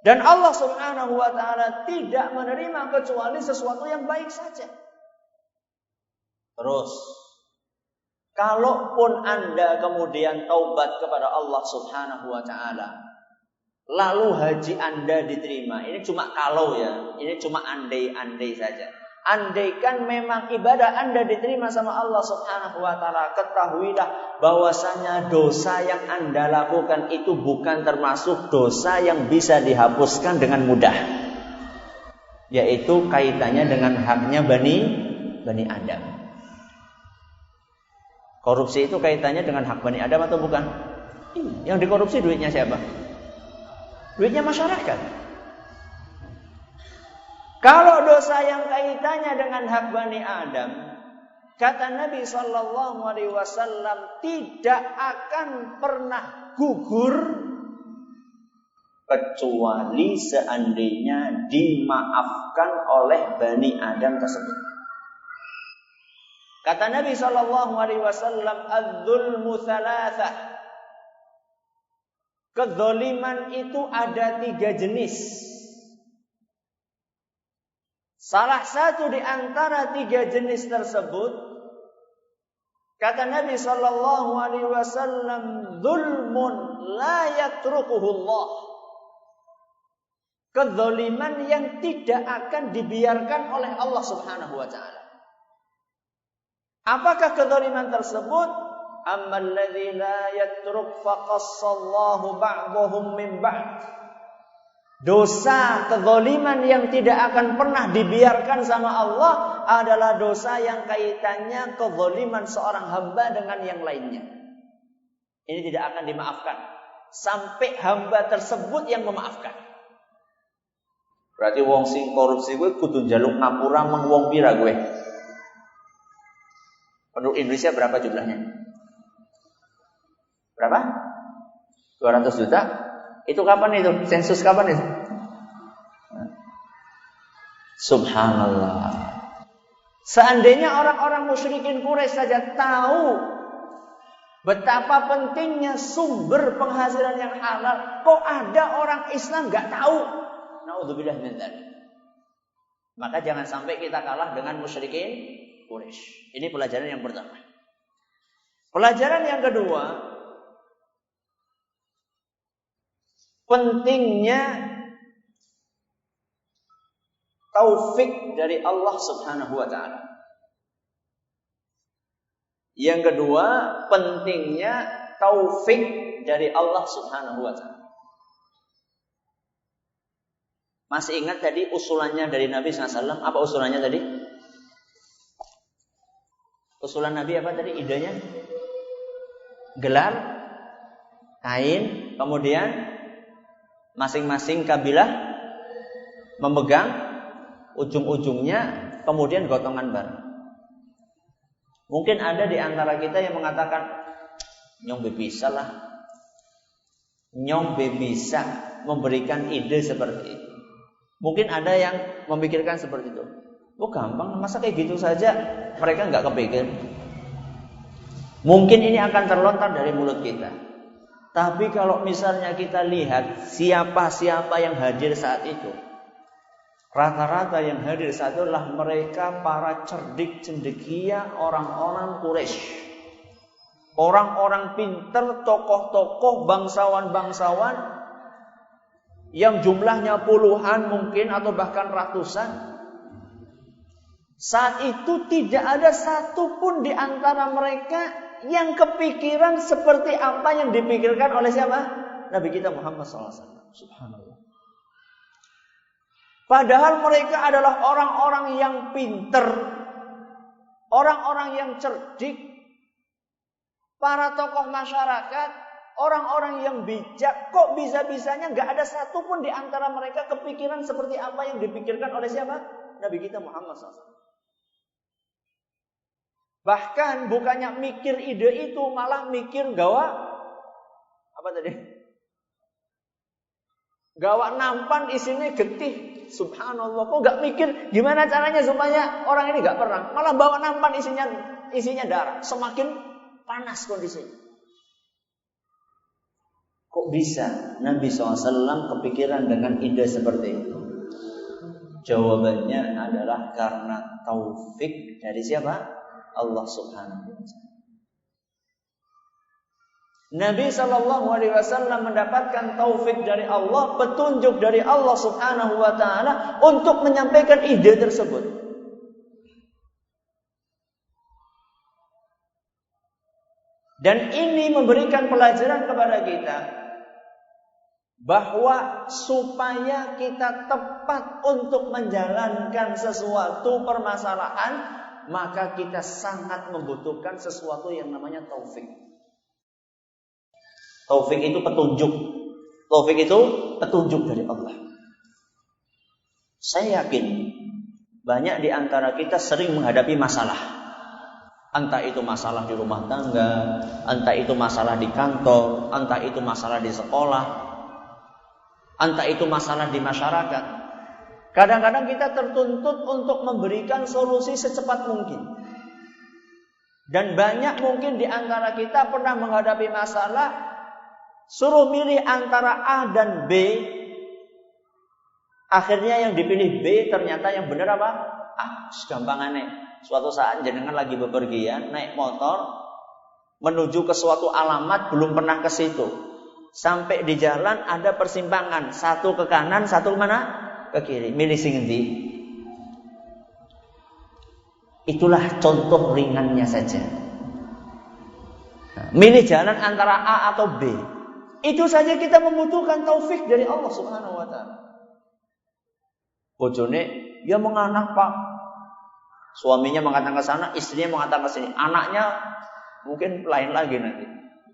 Speaker 1: Dan Allah Subhanahu wa taala tidak menerima kecuali sesuatu yang baik saja. Terus, kalaupun Anda kemudian taubat kepada Allah Subhanahu wa taala, lalu haji Anda diterima, ini cuma kalau ya, ini cuma andai-andai saja. Andaikan memang ibadah Anda diterima sama Allah Subhanahu wa taala, ketahuilah bahwasanya dosa yang Anda lakukan itu bukan termasuk dosa yang bisa dihapuskan dengan mudah. Yaitu kaitannya dengan haknya Bani Adam. Korupsi itu kaitannya dengan hak Bani Adam atau bukan? Yang dikorupsi duitnya siapa? Duitnya masyarakat. Kalau dosa yang kaitannya dengan hak Bani Adam, kata Nabi sallallahu alaihi wasallam, tidak akan pernah gugur kecuali seandainya dimaafkan oleh Bani Adam tersebut. Kata Nabi sallallahu alaihi wasallam, adz-dzulmu tsalatsah. Kezaliman itu ada 3 jenis. Salah satu di antara 3 jenis tersebut, kata Nabi sallallahu alaihi wasallam, dzulmun la yatrukuhu Allah. Kezaliman yang tidak akan dibiarkan oleh Allah Subhanahu wa taala. Apakah kezaliman tersebut? Ammal ladzi la yatruk faqassallahu ba'dahum min ba'd. Dosa kezaliman yang tidak akan pernah dibiarkan sama Allah adalah dosa yang kaitannya kezaliman seorang hamba dengan yang lainnya. Ini tidak akan dimaafkan sampai hamba tersebut yang memaafkan. Berarti wong sing korupsi gue kudu njaluk ngapura men wong pira gue? Penduduk Indonesia berapa jumlahnya? Berapa? 200 juta? Itu kapan itu? Sensus kapan itu? Subhanallah. Seandainya orang-orang musyrikin Quraisy saja tahu betapa pentingnya sumber penghasilan yang halal, kok ada orang Islam gak tahu? Naudzubillah min dzalik. Maka jangan sampai kita kalah dengan musyrikin Quraisy. Ini pelajaran yang pertama. Pelajaran yang kedua, pentingnya taufik dari Allah Subhanahu wa taala. Yang kedua, pentingnya taufik dari Allah Subhanahu wa taala. Masih ingat tadi usulannya dari Nabi SAW? Apa usulannya tadi? Usulan Nabi apa tadi idenya? Gelar, kain, kemudian masing-masing kabilah memegang ujung-ujungnya, kemudian gotongan bareng. Mungkin ada di antara kita yang mengatakan, nyong bisa lah, nyong bisa memberikan ide seperti itu. Mungkin ada yang memikirkan seperti itu. Oh gampang, masa kayak gitu saja mereka nggak kepikir. Mungkin ini akan terlontar dari mulut kita. Tapi kalau misalnya kita lihat siapa-siapa yang hadir saat itu, rata-rata yang hadir saat itu adalah mereka para cerdik cendekia orang-orang Quraisy. orang-orang pinter, tokoh-tokoh, bangsawan-bangsawan yang jumlahnya puluhan mungkin atau bahkan ratusan. Saat itu tidak ada satupun di antara mereka yang kepikiran seperti apa yang dipikirkan oleh siapa? Nabi kita Muhammad SAW. Subhanallah. Padahal mereka adalah orang-orang yang pinter, orang-orang yang cerdik, para tokoh masyarakat, orang-orang yang bijak. Kok bisa-bisanya gak ada satupun di antara mereka kepikiran seperti apa yang dipikirkan oleh siapa? Nabi kita Muhammad SAW. Bahkan bukannya mikir ide itu, malah mikir apa tadi? Gawak nampan isinya getih. Subhanallah, kok gak mikir gimana caranya supaya orang ini gak perang, malah bawa nampan isinya darah. Semakin panas kondisinya. Kok bisa Nabi SAW kepikiran dengan ide seperti itu? Jawabannya adalah karena taufik dari siapa? Allah Subhanahu wa ta'ala. Nabi SAW mendapatkan taufik dari Allah, petunjuk dari Allah Subhanahu wa ta'ala untuk menyampaikan ide tersebut. Dan ini memberikan pelajaran kepada kita bahwa supaya kita tepat untuk menjalankan sesuatu permasalahan, maka kita sangat membutuhkan sesuatu yang namanya taufik. Taufik itu petunjuk. Taufik itu petunjuk dari Allah. Saya yakin banyak di antara kita sering menghadapi masalah. Entah itu masalah di rumah tangga, entah itu masalah di kantor, entah itu masalah di sekolah, entah itu masalah di masyarakat. Kadang-kadang kita tertuntut untuk memberikan solusi secepat mungkin. Dan banyak mungkin di antara kita pernah menghadapi masalah, suruh milih antara A dan B. Akhirnya yang dipilih B, ternyata yang benar apa? Segampangannya. Suatu saat jenengan lagi bepergian, naik motor, menuju ke suatu alamat, belum pernah ke situ. Sampai di jalan ada persimpangan, satu ke kanan, satu mana? Ke kiri. Milih sing endi? Itulah contoh ringannya saja. Milih jalan antara A atau B. Itu saja kita membutuhkan taufik dari Allah Subhanahu wa ta'ala. Bojone ya menganak Pak. Suaminya mengatakan ke sana, istrinya mengatakan ke sini. Anaknya mungkin lain lagi nanti.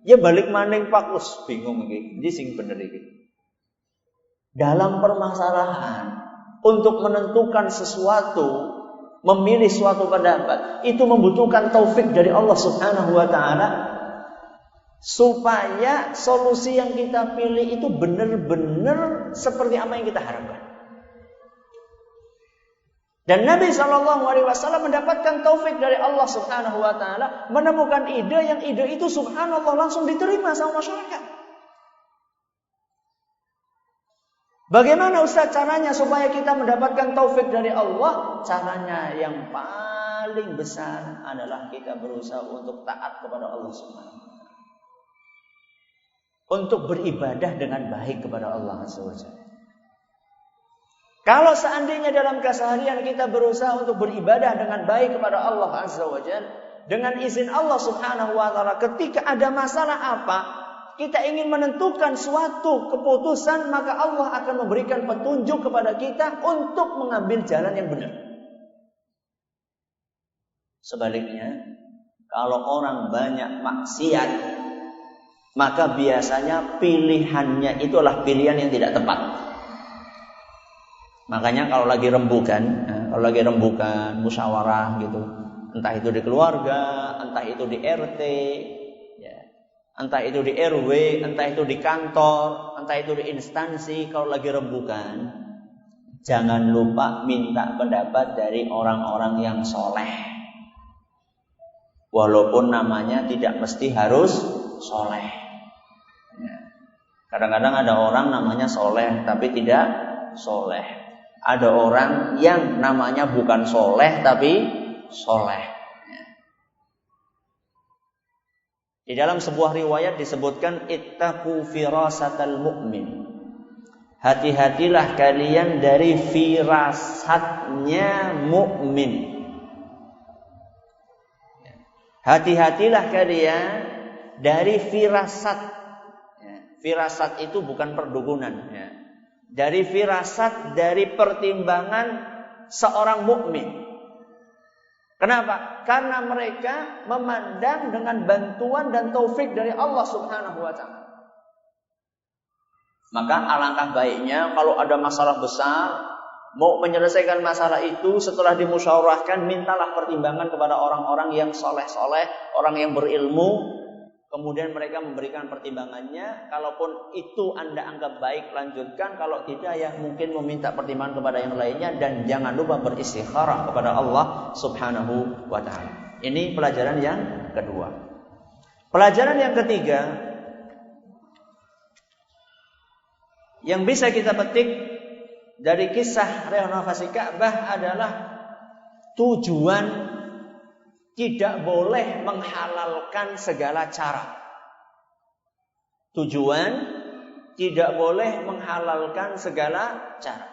Speaker 1: Ya balik maning Pak, terus bingung iki. Ndi sing bener iki? Dalam permasalahan, untuk menentukan sesuatu, memilih suatu pendapat, itu membutuhkan taufik dari Allah Subhanahu wa ta'ala, supaya solusi yang kita pilih itu benar-benar seperti apa yang kita harapkan. Dan Nabi SAW mendapatkan taufik dari Allah Subhanahu wa ta'ala, menemukan ide yang ide itu subhanallah langsung diterima sama masyarakat. Bagaimana Ustaz caranya supaya kita mendapatkan taufik dari Allah? Caranya yang paling besar adalah kita berusaha untuk taat kepada Allah Subhanahu wa ta'ala. Untuk beribadah dengan baik kepada Allah Azza wa Jalla. Kalau seandainya dalam keseharian kita berusaha untuk beribadah dengan baik kepada Allah Azza wa Jalla, dengan izin Allah Subhanahu wa ta'ala, ketika ada masalah apa, kita ingin menentukan suatu keputusan, maka Allah akan memberikan petunjuk kepada kita untuk mengambil jalan yang benar. Sebaliknya, kalau orang banyak maksiat, maka biasanya pilihannya itulah pilihan yang tidak tepat. Makanya kalau lagi rembukan, musyawarah gitu, entah itu di keluarga, entah itu di RT, entah itu di RW, entah itu di kantor, entah itu di instansi, kalau lagi rembukan, jangan lupa minta pendapat dari orang-orang yang soleh. Walaupun namanya tidak mesti harus soleh. Kadang-kadang ada orang namanya soleh tapi tidak soleh. Ada orang yang namanya bukan soleh tapi soleh. Di dalam sebuah riwayat disebutkan ittaqu firasatal mu'min. Hati-hatilah kalian dari firasatnya mukmin. Hati-hatilah kalian dari firasat. Firasat itu bukan perdukunan. Dari firasat, dari pertimbangan seorang mukmin. Kenapa? Karena mereka memandang dengan bantuan dan taufik dari Allah Subhanahu wa ta'ala. Maka alangkah baiknya kalau ada masalah besar, mau menyelesaikan masalah itu setelah dimusyawarahkan, mintalah pertimbangan kepada orang-orang yang soleh-soleh, orang yang berilmu. Kemudian mereka memberikan pertimbangannya. Kalaupun itu Anda anggap baik, lanjutkan. Kalau tidak, ya mungkin meminta pertimbangan kepada yang lainnya. Dan jangan lupa beristikharah kepada Allah Subhanahu wa ta'ala. Ini pelajaran yang kedua. Pelajaran yang ketiga yang bisa kita petik dari kisah renovasi Ka'bah adalah tujuan tidak boleh menghalalkan segala cara. Tujuan tidak boleh menghalalkan segala cara.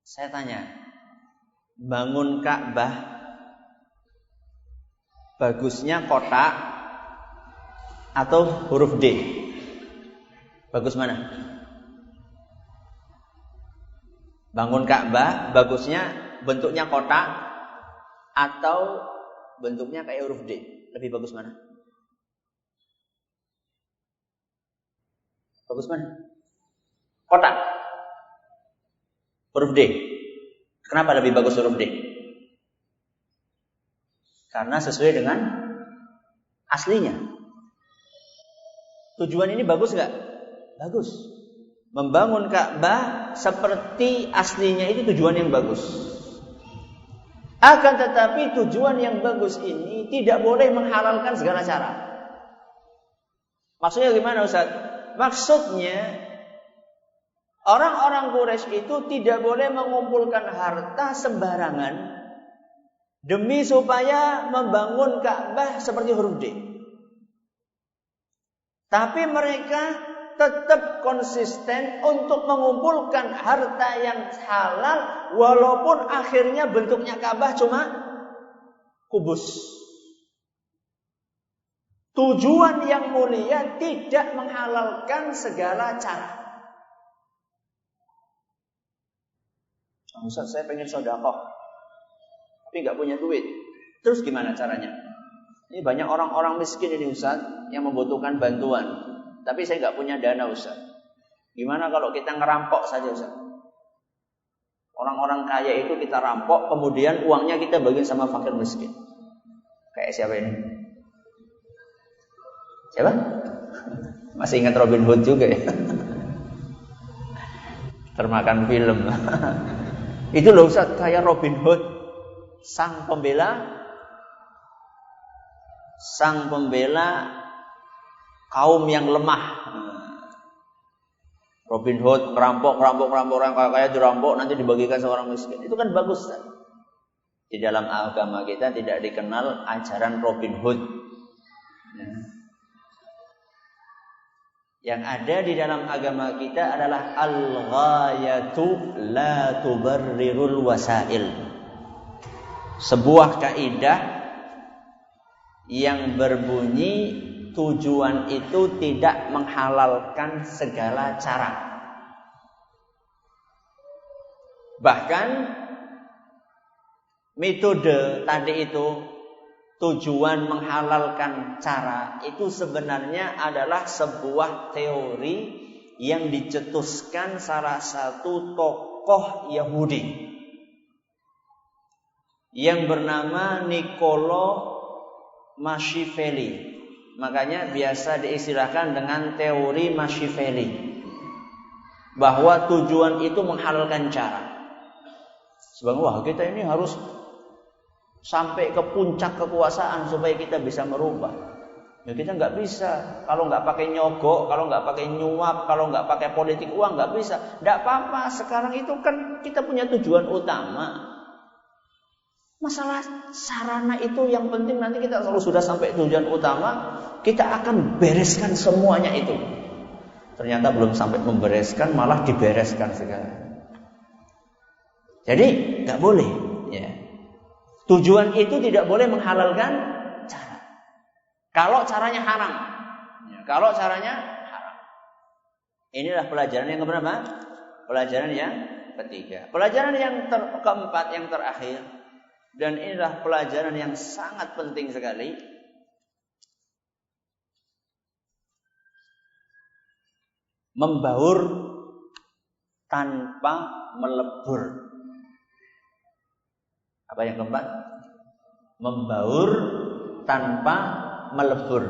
Speaker 1: Saya tanya, bangun Ka'bah bagusnya kotak atau huruf D? Bagus mana? Bangun Ka'bah bagusnya bentuknya kotak atau bentuknya kayak huruf D? Lebih bagus mana? Bagus mana? Kotak. Huruf D. Kenapa lebih bagus huruf D? Karena sesuai dengan aslinya. Tujuan ini bagus nggak? Bagus. Membangun Ka'bah seperti aslinya itu tujuan yang bagus. Akan tetapi tujuan yang bagus ini tidak boleh menghalalkan segala cara. Maksudnya gimana Ustaz? Maksudnya orang-orang Quraisy itu tidak boleh mengumpulkan harta sembarangan demi supaya membangun Ka'bah seperti huruf D. Tapi mereka tetap konsisten untuk mengumpulkan harta yang halal walaupun akhirnya bentuknya Ka'bah cuma kubus. Tujuan yang mulia tidak menghalalkan segala cara. Ustaz, saya pengen sedekah tapi nggak punya duit. Terus gimana caranya? Ini banyak orang-orang miskin ini Ustaz yang membutuhkan bantuan. Tapi saya nggak punya dana Ustaz. Gimana kalau kita ngerampok saja Ustaz? Orang-orang kaya itu kita rampok, kemudian uangnya kita bagiin sama fakir miskin. Kayak siapa ini? Siapa? Masih ingat Robin Hood juga ya? Termakan film. Itu loh Ustaz, kayak Robin Hood, sang pembela kaum yang lemah. Robin Hood merampok orang kaya dirampok nanti dibagikan seorang miskin. Itu kan bagus kan? Di dalam agama kita tidak dikenal ajaran Robin Hood. Yang ada di dalam agama kita adalah al-ghayatu la tubarrirul wasail. Sebuah kaidah yang berbunyi tujuan itu tidak menghalalkan segala cara. Bahkan metode tadi itu, tujuan menghalalkan cara, itu sebenarnya adalah sebuah teori yang dicetuskan salah satu tokoh Yahudi yang bernama Niccolo Machiavelli. Makanya biasa diistilahkan dengan teori Machiavelli, bahwa tujuan itu menghalalkan cara. Sebab wah kita ini harus sampai ke puncak kekuasaan supaya kita bisa merubah. Ya kita nggak bisa. Kalau nggak pakai nyogok, kalau nggak pakai nyuap, kalau nggak pakai politik uang nggak bisa. Nggak apa-apa. Sekarang itu kan kita punya tujuan utama. Masalah sarana itu yang penting, nanti kita kalau sudah sampai tujuan utama, kita akan bereskan semuanya itu. Ternyata belum sampai membereskan, malah dibereskan sekarang. Jadi nggak boleh. Ya. Tujuan itu tidak boleh menghalalkan. Kalau caranya haram. Kalau caranya haram. Inilah pelajaran yang keberapa? Pelajaran yang ketiga. Pelajaran yang keempat, yang terakhir. Dan inilah pelajaran yang sangat penting sekali. Membaur tanpa melebur. Apa yang keempat? Membaur tanpa melebur.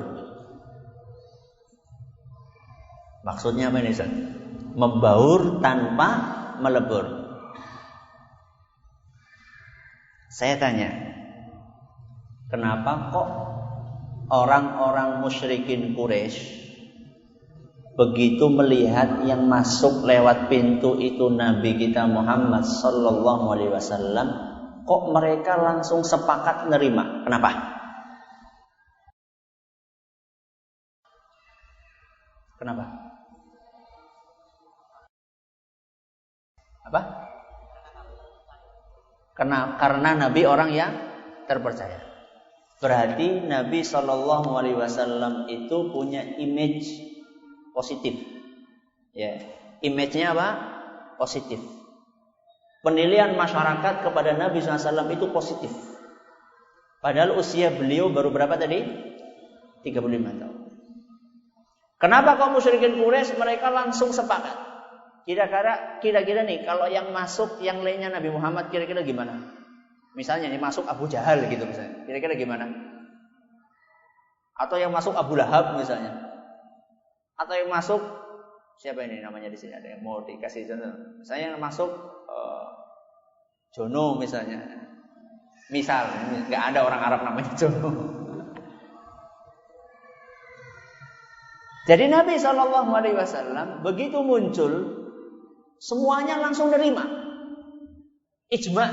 Speaker 1: Maksudnya apa ini, Ustaz? Membaur tanpa melebur. Saya tanya, kenapa kok orang-orang musyrikin Quraisy begitu melihat yang masuk lewat pintu itu Nabi kita Muhammad sallallahu alaihi wasallam, kok mereka langsung sepakat menerima? Kenapa? Kenapa? Apa? Karena Nabi orang yang terpercaya. Berarti Nabi Shallallahu Alaihi Wasallam itu punya image positif. Ya, image-nya apa? Positif. Penilaian masyarakat kepada Nabi SAW itu positif. Padahal usia beliau baru berapa tadi? 35 tahun. Kenapa kaum musyrikin Quraisy mereka langsung sepakat? Kira-kira nih kalau yang masuk yang lainnya Nabi Muhammad kira-kira gimana? Misalnya nih masuk Abu Jahal gitu misalnya. Kira-kira gimana? Atau yang masuk Abu Lahab misalnya. Atau yang masuk siapa ini namanya di sini, ada yang mau dikasih contoh. Misalnya yang masuk Jono misalnya. Misal, nggak ada orang Arab namanya Jono. Jadi Nabi SAW begitu muncul, semuanya langsung nerima, ijma,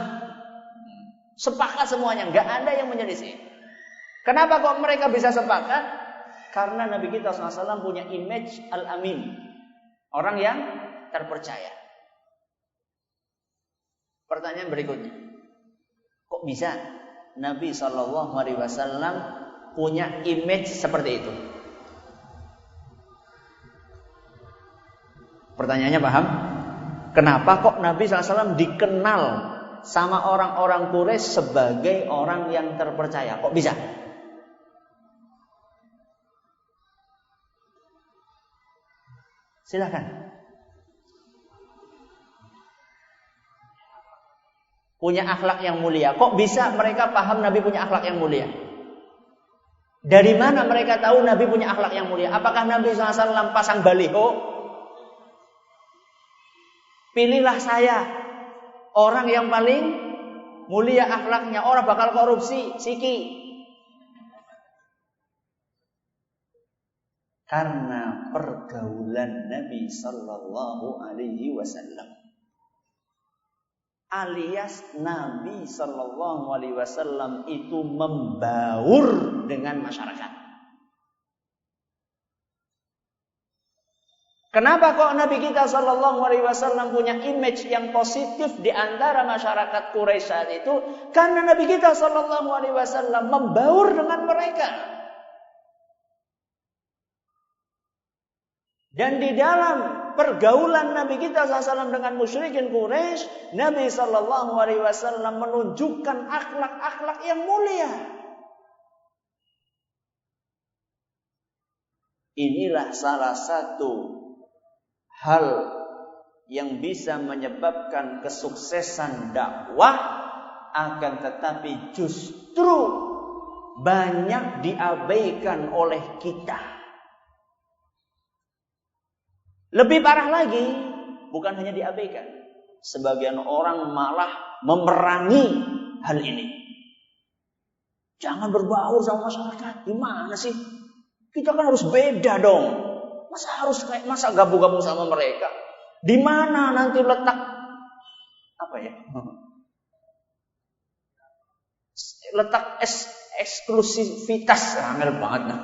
Speaker 1: sepakat semuanya, nggak ada yang menyelisih. Kenapa kok mereka bisa sepakat? Karena Nabi kita SAW punya image al-amin, orang yang terpercaya. Pertanyaan berikutnya, kok bisa Nabi SAW punya image seperti itu? Pertanyaannya paham? Kenapa kok Nabi SAW dikenal sama orang-orang Quraisy sebagai orang yang terpercaya? Kok bisa? Silakan. Punya akhlak yang mulia. Kok bisa mereka paham Nabi punya akhlak yang mulia? Dari mana mereka tahu Nabi punya akhlak yang mulia? Apakah Nabi SAW pasang baliho? Pilihlah saya, orang yang paling mulia akhlaknya, orang bakal korupsi, siki. Karena pergaulan Nabi Sallallahu Alaihi Wasallam, alias Nabi Sallallahu Alaihi Wasallam itu membaur dengan masyarakat. Kenapa kok Nabi kita Shallallahu Alaihi Wasallam punya image yang positif di antara masyarakat Quraisy saat itu? Karena Nabi kita Shallallahu Alaihi Wasallam membaur dengan mereka. Dan di dalam pergaulan Nabi kita SAW dengan musyrikin Quraisy, Nabi Shallallahu Alaihi Wasallam menunjukkan akhlak-akhlak yang mulia. Inilah salah satu hal yang bisa menyebabkan kesuksesan dakwah, akan tetapi justru banyak diabaikan oleh kita. Lebih parah lagi, bukan hanya diabaikan, sebagian orang malah memerangi hal ini. Jangan berbaur sama masyarakat. Gimana sih? Kita kan harus beda dong. Masa gabung-gabung sama mereka? Di mana nanti letak letak eksklusivitas? Angel banget.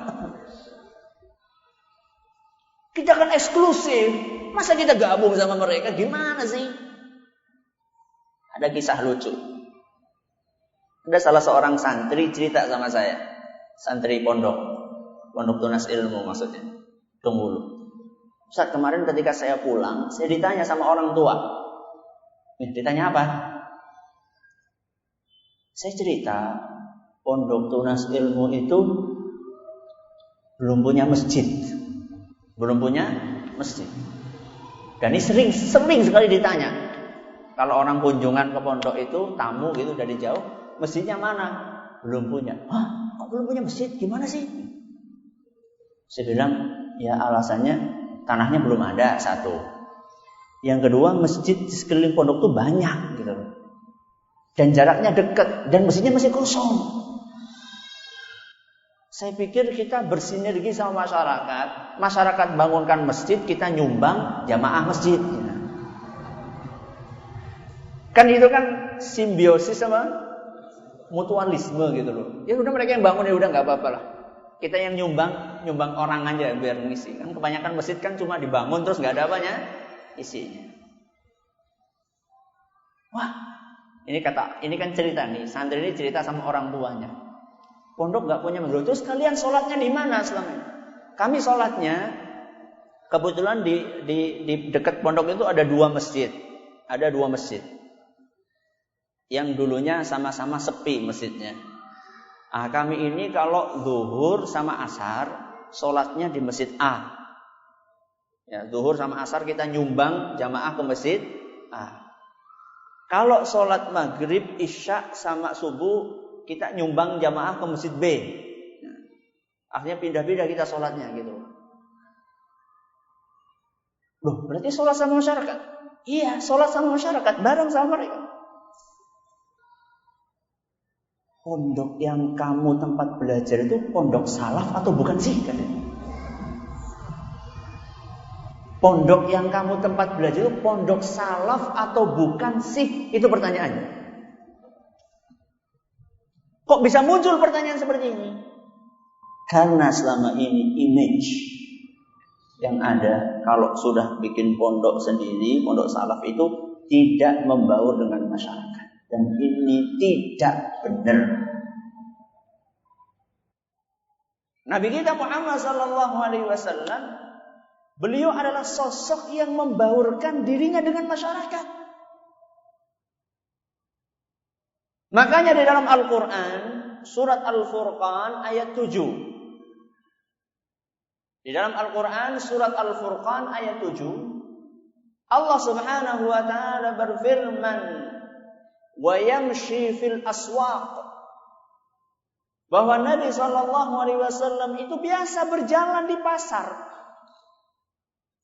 Speaker 1: Kita kan eksklusif. Masa kita gabung sama mereka? Gimana sih? Ada kisah lucu. Ada salah seorang santri cerita sama saya. Santri pondok tunas ilmu maksudnya. Tunggu. Ustaz, kemarin ketika saya pulang, saya ditanya sama orang tua. Ditanya apa? Saya cerita, pondok tunas ilmu itu belum punya masjid. Dan ini sering sekali ditanya. Kalau orang kunjungan ke pondok itu, tamu gitu dari jauh, masjidnya mana? Belum punya. Hah? Kok belum punya masjid? Gimana sih? Saya bilang, ya alasannya tanahnya belum ada, satu. Yang kedua, masjid di sekeliling pondok itu banyak gitu. Dan jaraknya dekat, dan masjidnya masih kosong. Saya pikir kita bersinergi sama masyarakat. Masyarakat bangunkan masjid, kita nyumbang jamaah masjid. Kan itu kan simbiosis sama mutualisme gitu loh. Ya udah mereka yang bangun, ya udah nggak apa-apa lah. Kita yang nyumbang orang aja biar ngisi. Kan kebanyakan masjid kan cuma dibangun terus nggak ada apanya isinya. Wah, ini kan cerita nih. Santri ini cerita sama orang tuanya. Pondok nggak punya masjid. Terus kalian sholatnya di mana selama ini? Kami sholatnya kebetulan di dekat pondok itu ada dua masjid. Ada dua masjid. Yang dulunya sama-sama sepi masjidnya. Kami ini kalau zuhur sama asar sholatnya di masjid A. Ya, zuhur sama asar kita nyumbang jamaah ke masjid A. Kalau sholat maghrib, isya sama subuh kita nyumbang jamaah ke masjid B. Nah, akhirnya pindah-pindah kita sholatnya gitu. Loh, berarti sholat sama masyarakat? Iya, sholat sama masyarakat, bareng sama mereka. Pondok yang kamu tempat belajar itu pondok salaf atau bukan sih? Pondok yang kamu tempat belajar itu pondok salaf atau bukan sih? Itu pertanyaannya. Kok bisa muncul pertanyaan seperti ini? Karena selama ini image yang ada kalau sudah bikin pondok sendiri, pondok salaf itu tidak membaur dengan masyarakat. Dan ini tidak benar. Nabi kita Muhammad SAW, beliau adalah sosok yang membaurkan dirinya dengan masyarakat. Makanya di dalam Al-Quran, surat Al-Furqan ayat 7. Di dalam Al-Quran, surat Al-Furqan ayat 7, Allah Subhanahu wa ta'ala berfirman, wa yamshi fil aswaq, bahwa Nabi SAW itu biasa berjalan di pasar.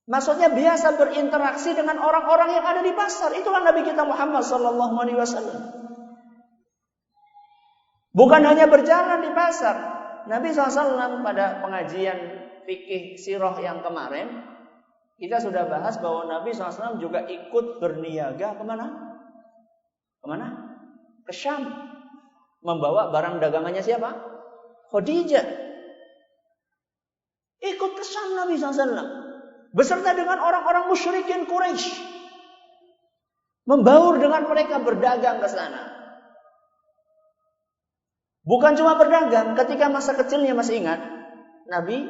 Speaker 1: Maksudnya biasa berinteraksi dengan orang-orang yang ada di pasar. Itulah Nabi kita Muhammad SAW. Bukan hanya berjalan di pasar. Nabi SAW pada pengajian fikih sirah yang kemarin, kita sudah bahas bahwa Nabi SAW juga ikut berniaga kemana? Ke Syam. Membawa barang dagangannya siapa? Khadijah. Ikut ke Syam Nabi SAW. Beserta dengan orang-orang musyrikin Quraisy. Membaur dengan mereka, berdagang ke sana. Bukan cuma berdagang. Ketika masa kecilnya masih ingat, Nabi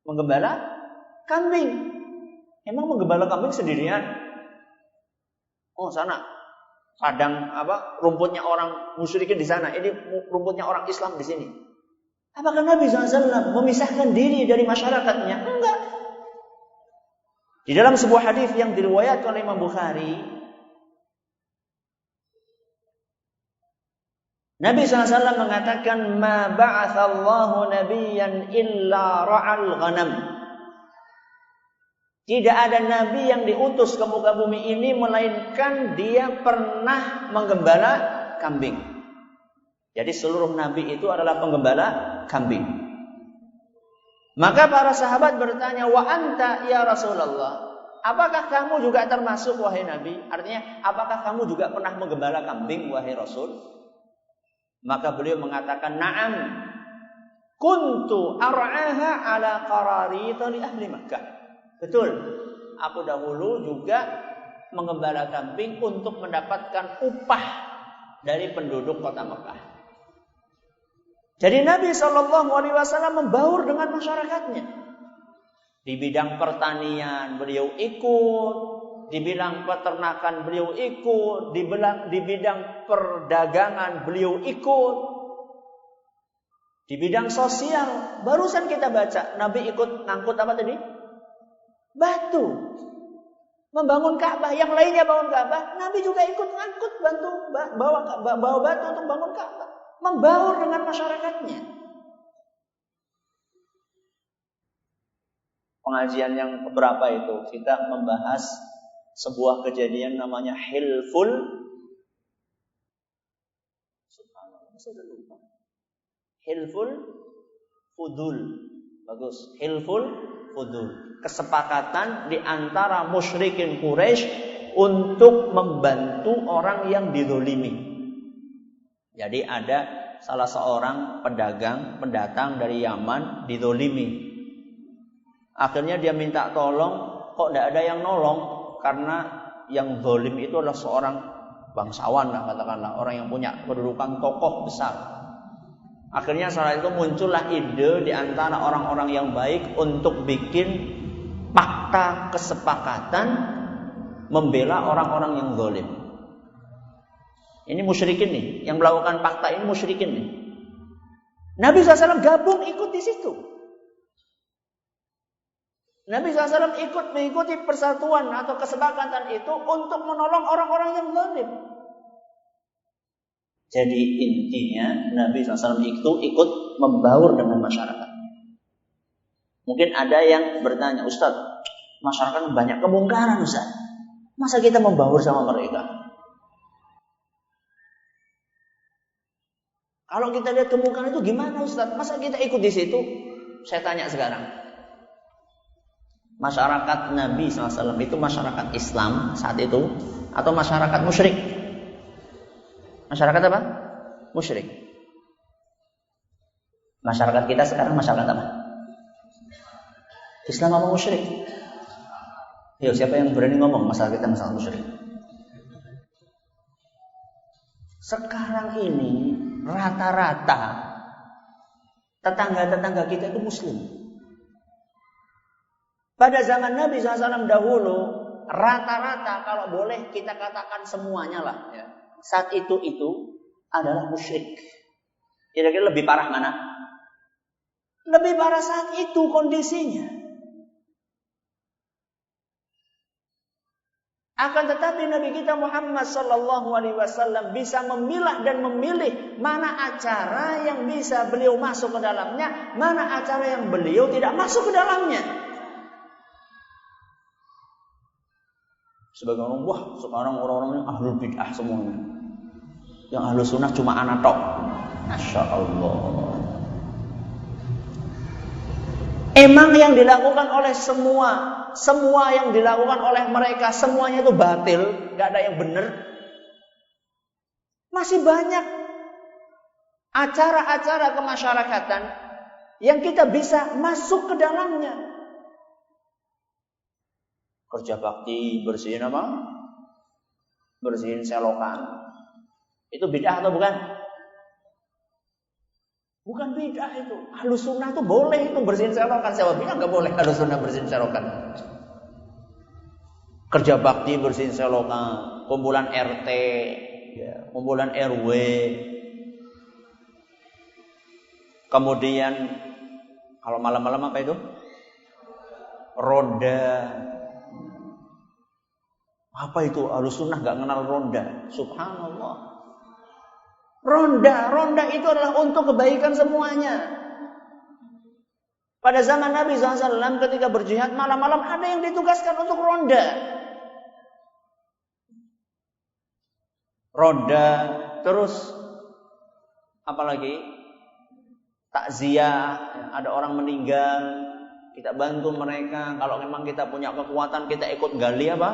Speaker 1: menggembala kambing. Emang menggembala kambing sendirian? Oh, sana. Padang rumputnya orang musyrikin di sana, ini rumputnya orang Islam di sini. Apakah Nabi SAW memisahkan diri dari masyarakatnya? Enggak. Di dalam sebuah hadis yang diriwayatkan oleh Imam Bukhari, Nabi SAW mengatakan, ma ba'athallahu nabiyyan illa ra'al ghanam. Tidak ada nabi yang diutus ke muka bumi ini melainkan dia pernah menggembala kambing. Jadi seluruh nabi itu adalah penggembala kambing. Maka para sahabat bertanya, wa anta ya Rasulullah, apakah kamu juga termasuk wahai Nabi? Artinya, apakah kamu juga pernah menggembala kambing wahai Rasul? Maka beliau mengatakan, na'am, kuntu ar'aha ala qararita li ahli Makkah. Betul, aku dahulu juga menggembala kambing untuk mendapatkan upah dari penduduk kota Mekah. Jadi Nabi SAW membaur dengan masyarakatnya. Di bidang pertanian beliau ikut, di bidang peternakan beliau ikut, di bidang perdagangan beliau ikut. Di bidang sosial, barusan kita baca, Nabi ikut ngangkut apa tadi? Batu. Membangun Ka'bah, yang lainnya bangun Ka'bah, Nabi juga ikut ngangkut, bantu bawa batu untuk bangun Ka'bah. Membaur dengan masyarakatnya. Pengajian yang keberapa itu kita membahas sebuah kejadian namanya Hilful. Subhanallah, sudah lupa. Hilful Fudul. Bagus. Hilful Fudul. Kesepakatan di antara musyrikin Quraisy untuk membantu orang yang dizalimi. Jadi ada salah seorang pendatang dari Yaman dizalimi. Akhirnya dia minta tolong, kok tidak ada yang nolong? Karena yang zalim itu adalah seorang bangsawan lah, katakanlah, orang yang punya kedudukan tokoh besar. Akhirnya setelah itu muncullah ide di antara orang-orang yang baik untuk bikin fakta kesepakatan membela orang-orang yang zalim. Ini musyrikin nih, yang melakukan fakta ini musyrikin nih. Nabi SAW gabung ikut di situ. Nabi SAW ikut mengikuti persatuan atau kesepakatan itu untuk menolong orang-orang yang zalim. Jadi intinya Nabi SAW itu ikut membaur dengan masyarakat. Mungkin ada yang bertanya, Ustaz, masyarakat banyak kemungkaran Ustaz. Masa kita membaur sama mereka? Kalau kita lihat kemungkaran itu gimana Ustaz? Masa kita ikut di situ? Saya tanya sekarang. Masyarakat Nabi SAW itu masyarakat Islam saat itu atau masyarakat musyrik? Masyarakat apa? Musyrik. Masyarakat kita sekarang masyarakat apa? Islam apa musyrik? Yo, siapa yang berani ngomong masyarakat kita masyarakat musyrik? Sekarang ini rata-rata tetangga-tetangga kita itu Muslim. Pada zaman Nabi SAW dahulu, rata-rata kalau boleh kita katakan semuanya lah, ya, saat itu adalah musyrik. Kira-kira lebih parah mana? Lebih parah saat itu kondisinya. Akan tetapi Nabi kita Muhammad SAW bisa memilah dan memilih mana acara yang bisa beliau masuk ke dalamnya, mana acara yang beliau tidak masuk ke dalamnya. Sebagai orang, wah sekarang orang-orang ini ahlul bid'ah semuanya. Yang ahlus sunnah cuma anak tok. Masya Allah. Emang yang dilakukan oleh semua yang dilakukan oleh mereka, semuanya itu batil, gak ada yang benar. Masih banyak acara-acara kemasyarakatan yang kita bisa masuk ke dalamnya. Kerja bakti, bersihin apa? Bersihin selokan. Itu bid'ah atau bukan? Bukan bid'ah itu. Ahlus sunnah itu boleh itu bersihin selokan. Siapa bilang gak boleh ahlus sunnah bersihin selokan? Kerja bakti bersihin selokan, kumpulan RT, ya, kumpulan RW. Kemudian kalau malam-malam apa itu? Ronda. Apa itu? Ahlus sunnah gak kenal ronda. Subhanallah. Ronda itu adalah untuk kebaikan semuanya. Pada zaman Nabi SAW ketika berjihad malam-malam ada yang ditugaskan untuk ronda. Ronda, terus apalagi? takziah, ada orang meninggal, kita bantu mereka. Kalau memang kita punya kekuatan, kita ikut gali apa?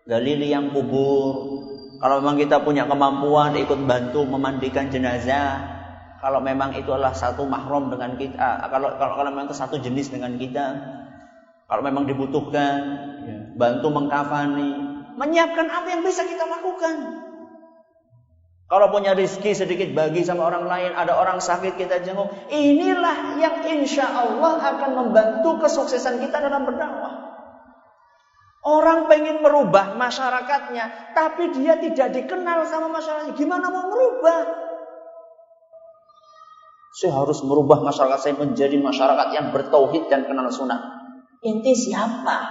Speaker 1: Gali liang kubur. Kalau memang kita punya kemampuan, ikut bantu memandikan jenazah. Kalau memang itu adalah satu mahram dengan kita, kalau memang itu satu jenis dengan kita, kalau memang dibutuhkan, bantu mengkafani, menyiapkan apa yang bisa kita lakukan. Kalau punya rezeki sedikit bagi sama orang lain, ada orang sakit kita jenguk. Inilah yang insya Allah akan membantu kesuksesan kita dalam berdakwah. Orang pengen merubah masyarakatnya, tapi dia tidak dikenal sama masyarakatnya. Gimana mau merubah? Saya harus merubah masyarakat saya menjadi masyarakat yang bertauhid dan kenal sunnah. Ente siapa?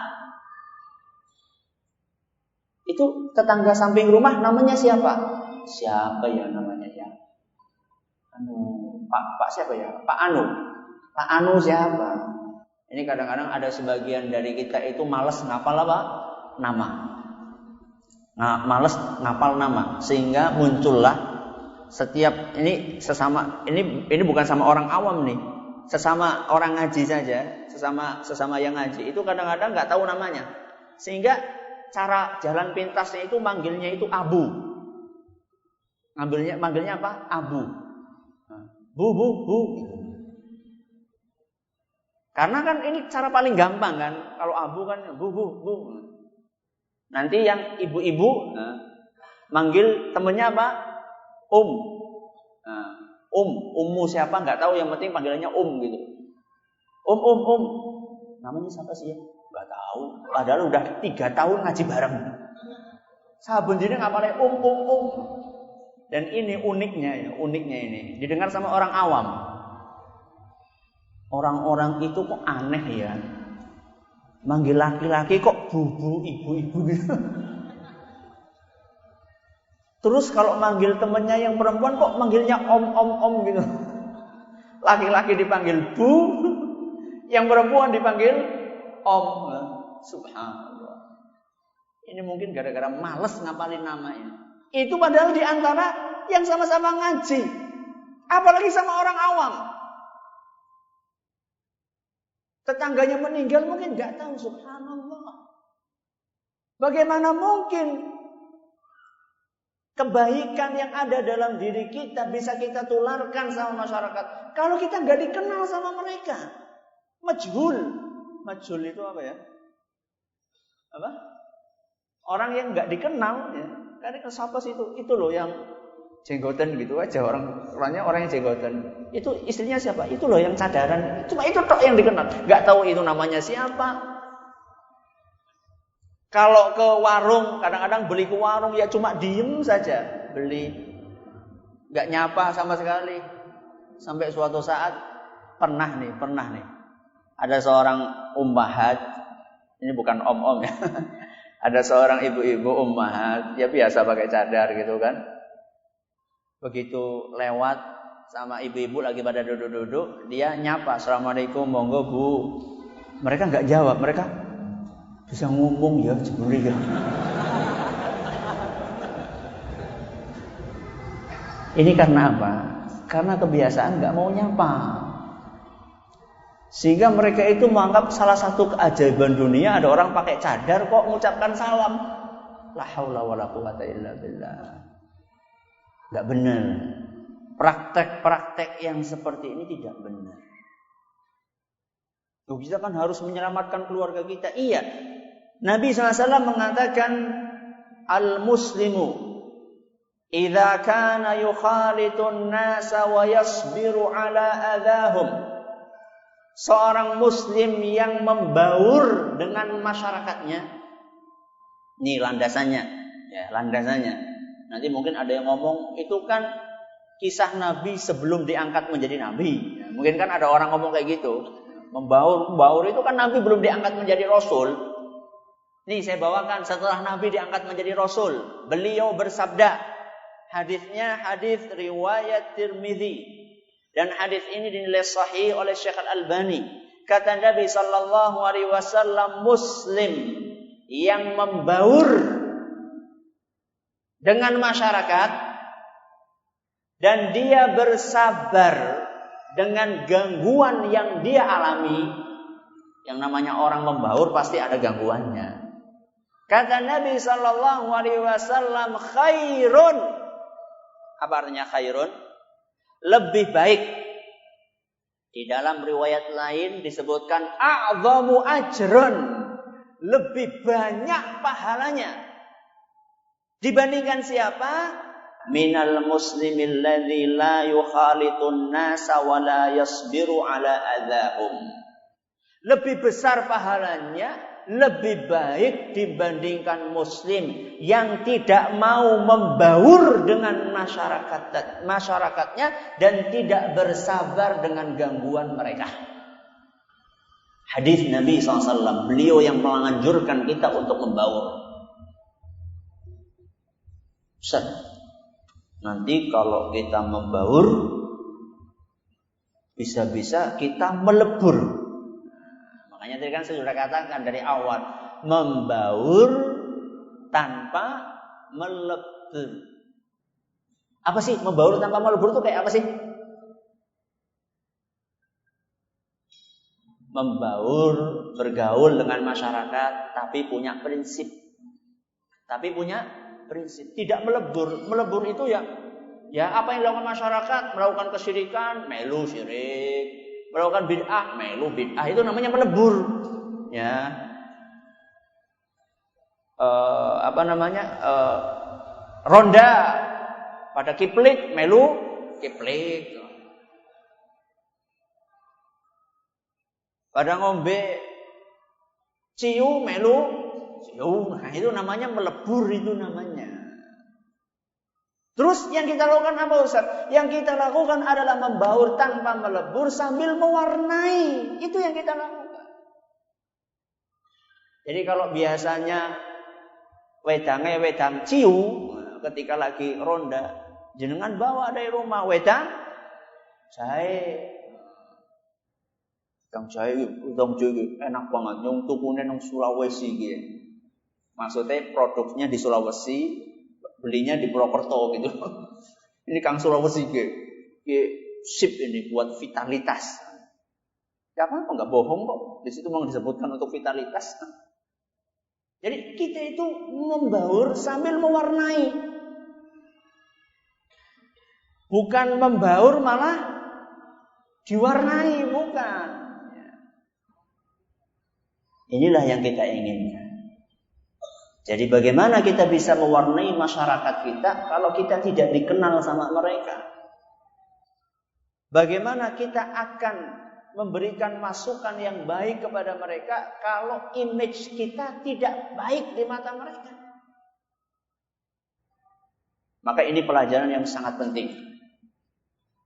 Speaker 1: Itu tetangga samping rumah namanya siapa? Siapa ya namanya ya? Pak siapa ya? Pak Anu siapa? Ini kadang-kadang ada sebagian dari kita itu malas ngapal apa? Nama. Malas ngapal nama, sehingga muncullah setiap ini sesama ini bukan sama orang awam nih, sesama orang ngaji saja, sesama yang ngaji itu kadang-kadang nggak tahu namanya, sehingga cara jalan pintasnya itu manggilnya itu Abu, manggilnya apa? Abu, bu, karena kan ini cara paling gampang kan, kalau Abu kan bu. Nanti yang ibu-ibu manggil temennya apa? Ummu siapa nggak tahu, yang penting panggilannya gitu. Namanya siapa sih ya? Nggak tahu. Padahal udah 3 tahun ngaji bareng. Sabun jadi ngapalnya Dan ini uniknya ini didengar sama orang awam. Orang-orang itu kok aneh ya. Manggil laki-laki kok bu, ibu gitu. Terus kalau manggil temennya yang perempuan kok manggilnya om gitu. Laki-laki dipanggil bu, yang perempuan dipanggil om. Subhanallah. Ini mungkin gara-gara males ngapalin namanya. Itu padahal di antara yang sama-sama ngaji. Apalagi sama orang awam. Tetangganya meninggal mungkin gak tahu, subhanallah. Bagaimana mungkin kebaikan yang ada dalam diri kita bisa kita tularkan sama masyarakat kalau kita nggak dikenal sama mereka? Majhul itu apa ya? Apa? Orang yang nggak dikenal ya. Karena siapa sih itu? Itu loh yang jenggotan gitu aja, orangnya orang yang jenggotan. Itu istrinya siapa? Itu loh yang cadaran. Cuma itu tok yang dikenal. Nggak tahu itu namanya siapa. Kalau ke warung, kadang-kadang beli ke warung ya cuma diem saja beli, nggak nyapa sama sekali. Sampai suatu saat pernah nih, ada seorang ummahat, ini bukan om ya, ada seorang ibu-ibu ummahat, ya biasa pakai cadar gitu kan. Begitu lewat sama ibu-ibu lagi pada duduk-duduk, dia nyapa, assalamualaikum, monggo bu. Mereka nggak jawab, mereka bisa ngomong ya sebenarnya. Ini karena apa? Karena kebiasaan nggak mau nyapa. Sehingga mereka itu menganggap salah satu keajaiban dunia ada orang pakai cadar kok mengucapkan salam. La haula wala quwata illa billah. Nggak benar. Praktek-praktek yang seperti ini tidak benar. Kita kan harus menyelamatkan keluarga kita. Iya. Nabi SAW mengatakan al-muslimu idza kana yukhalitun nasa wa yasbiru ala adahum. Seorang muslim yang membaur dengan masyarakatnya. Ini landasannya. Ya, landasannya. Nanti mungkin ada yang ngomong itu kan kisah Nabi sebelum diangkat menjadi Nabi. Ya, mungkin kan ada orang ngomong kayak gitu. Membaur itu kan Nabi belum diangkat menjadi Rasul. Nih saya bawakan setelah Nabi diangkat menjadi Rasul. Beliau bersabda. Hadisnya hadis riwayat Tirmidzi. Dan hadis ini dinilai sahih oleh Syekh Al-Albani. Kata Nabi sallallahu alaihi wasallam, muslim yang membaur dengan masyarakat dan dia bersabar dengan gangguan yang dia alami. Yang namanya orang membaur pasti ada gangguannya. Kata Nabi sallallahu alaihi wasallam, khairun. Apa artinya khairun? Lebih baik. Di dalam riwayat lain disebutkan a'zamu ajrun. Lebih banyak pahalanya. Dibandingkan siapa? Minal muslimil ladzi la yukhalitun nasa wa la yasbiru ala adzahum. Lebih besar pahalanya, lebih baik dibandingkan muslim yang tidak mau membaur dengan masyarakatnya dan tidak bersabar dengan gangguan mereka. Hadis Nabi SAW, beliau yang menganjurkan kita untuk membaur. Ustaz, nanti kalau kita membaur, bisa-bisa kita melebur. Makanya tadi kan saya sudah katakan dari awal, membaur tanpa melebur. Apa sih membaur tanpa melebur itu kayak apa sih? Membaur, bergaul dengan masyarakat, tapi punya prinsip. Tidak melebur. Melebur itu ya apa yang dilakukan masyarakat, melakukan kesyirikan, melu syirik, melakukan bid'ah, melu bid'ah, itu namanya melebur. Ya. Ronda pada kiplik, melu kiplik. Pada ngombe ciu, melu ciu. Nah, itu namanya melebur, itu namanya. Terus yang kita lakukan apa Ustaz? Yang kita lakukan adalah membaur tanpa melebur sambil mewarnai. Itu yang kita lakukan. Jadi kalau biasanya wedang ciu ketika lagi ronda, jenengan bawa dari rumah wedang jahe. Wedang jahe enak banget, nyong tukune nang Sulawesi gitu. Maksudnya produknya di Sulawesi, belinya di Purwokerto gitu. Ini Kang Sulawesi sip ini buat vitalitas. Gak apa-apa, nggak bohong kok. Di situ memang disebutkan untuk vitalitas. Jadi kita itu membaur sambil mewarnai. Bukan membaur malah diwarnai, bukan. Inilah yang kita inginkan. Jadi bagaimana kita bisa mewarnai masyarakat kita kalau kita tidak dikenal sama mereka? Bagaimana kita akan memberikan masukan yang baik kepada mereka kalau image kita tidak baik di mata mereka? Maka ini pelajaran yang sangat penting,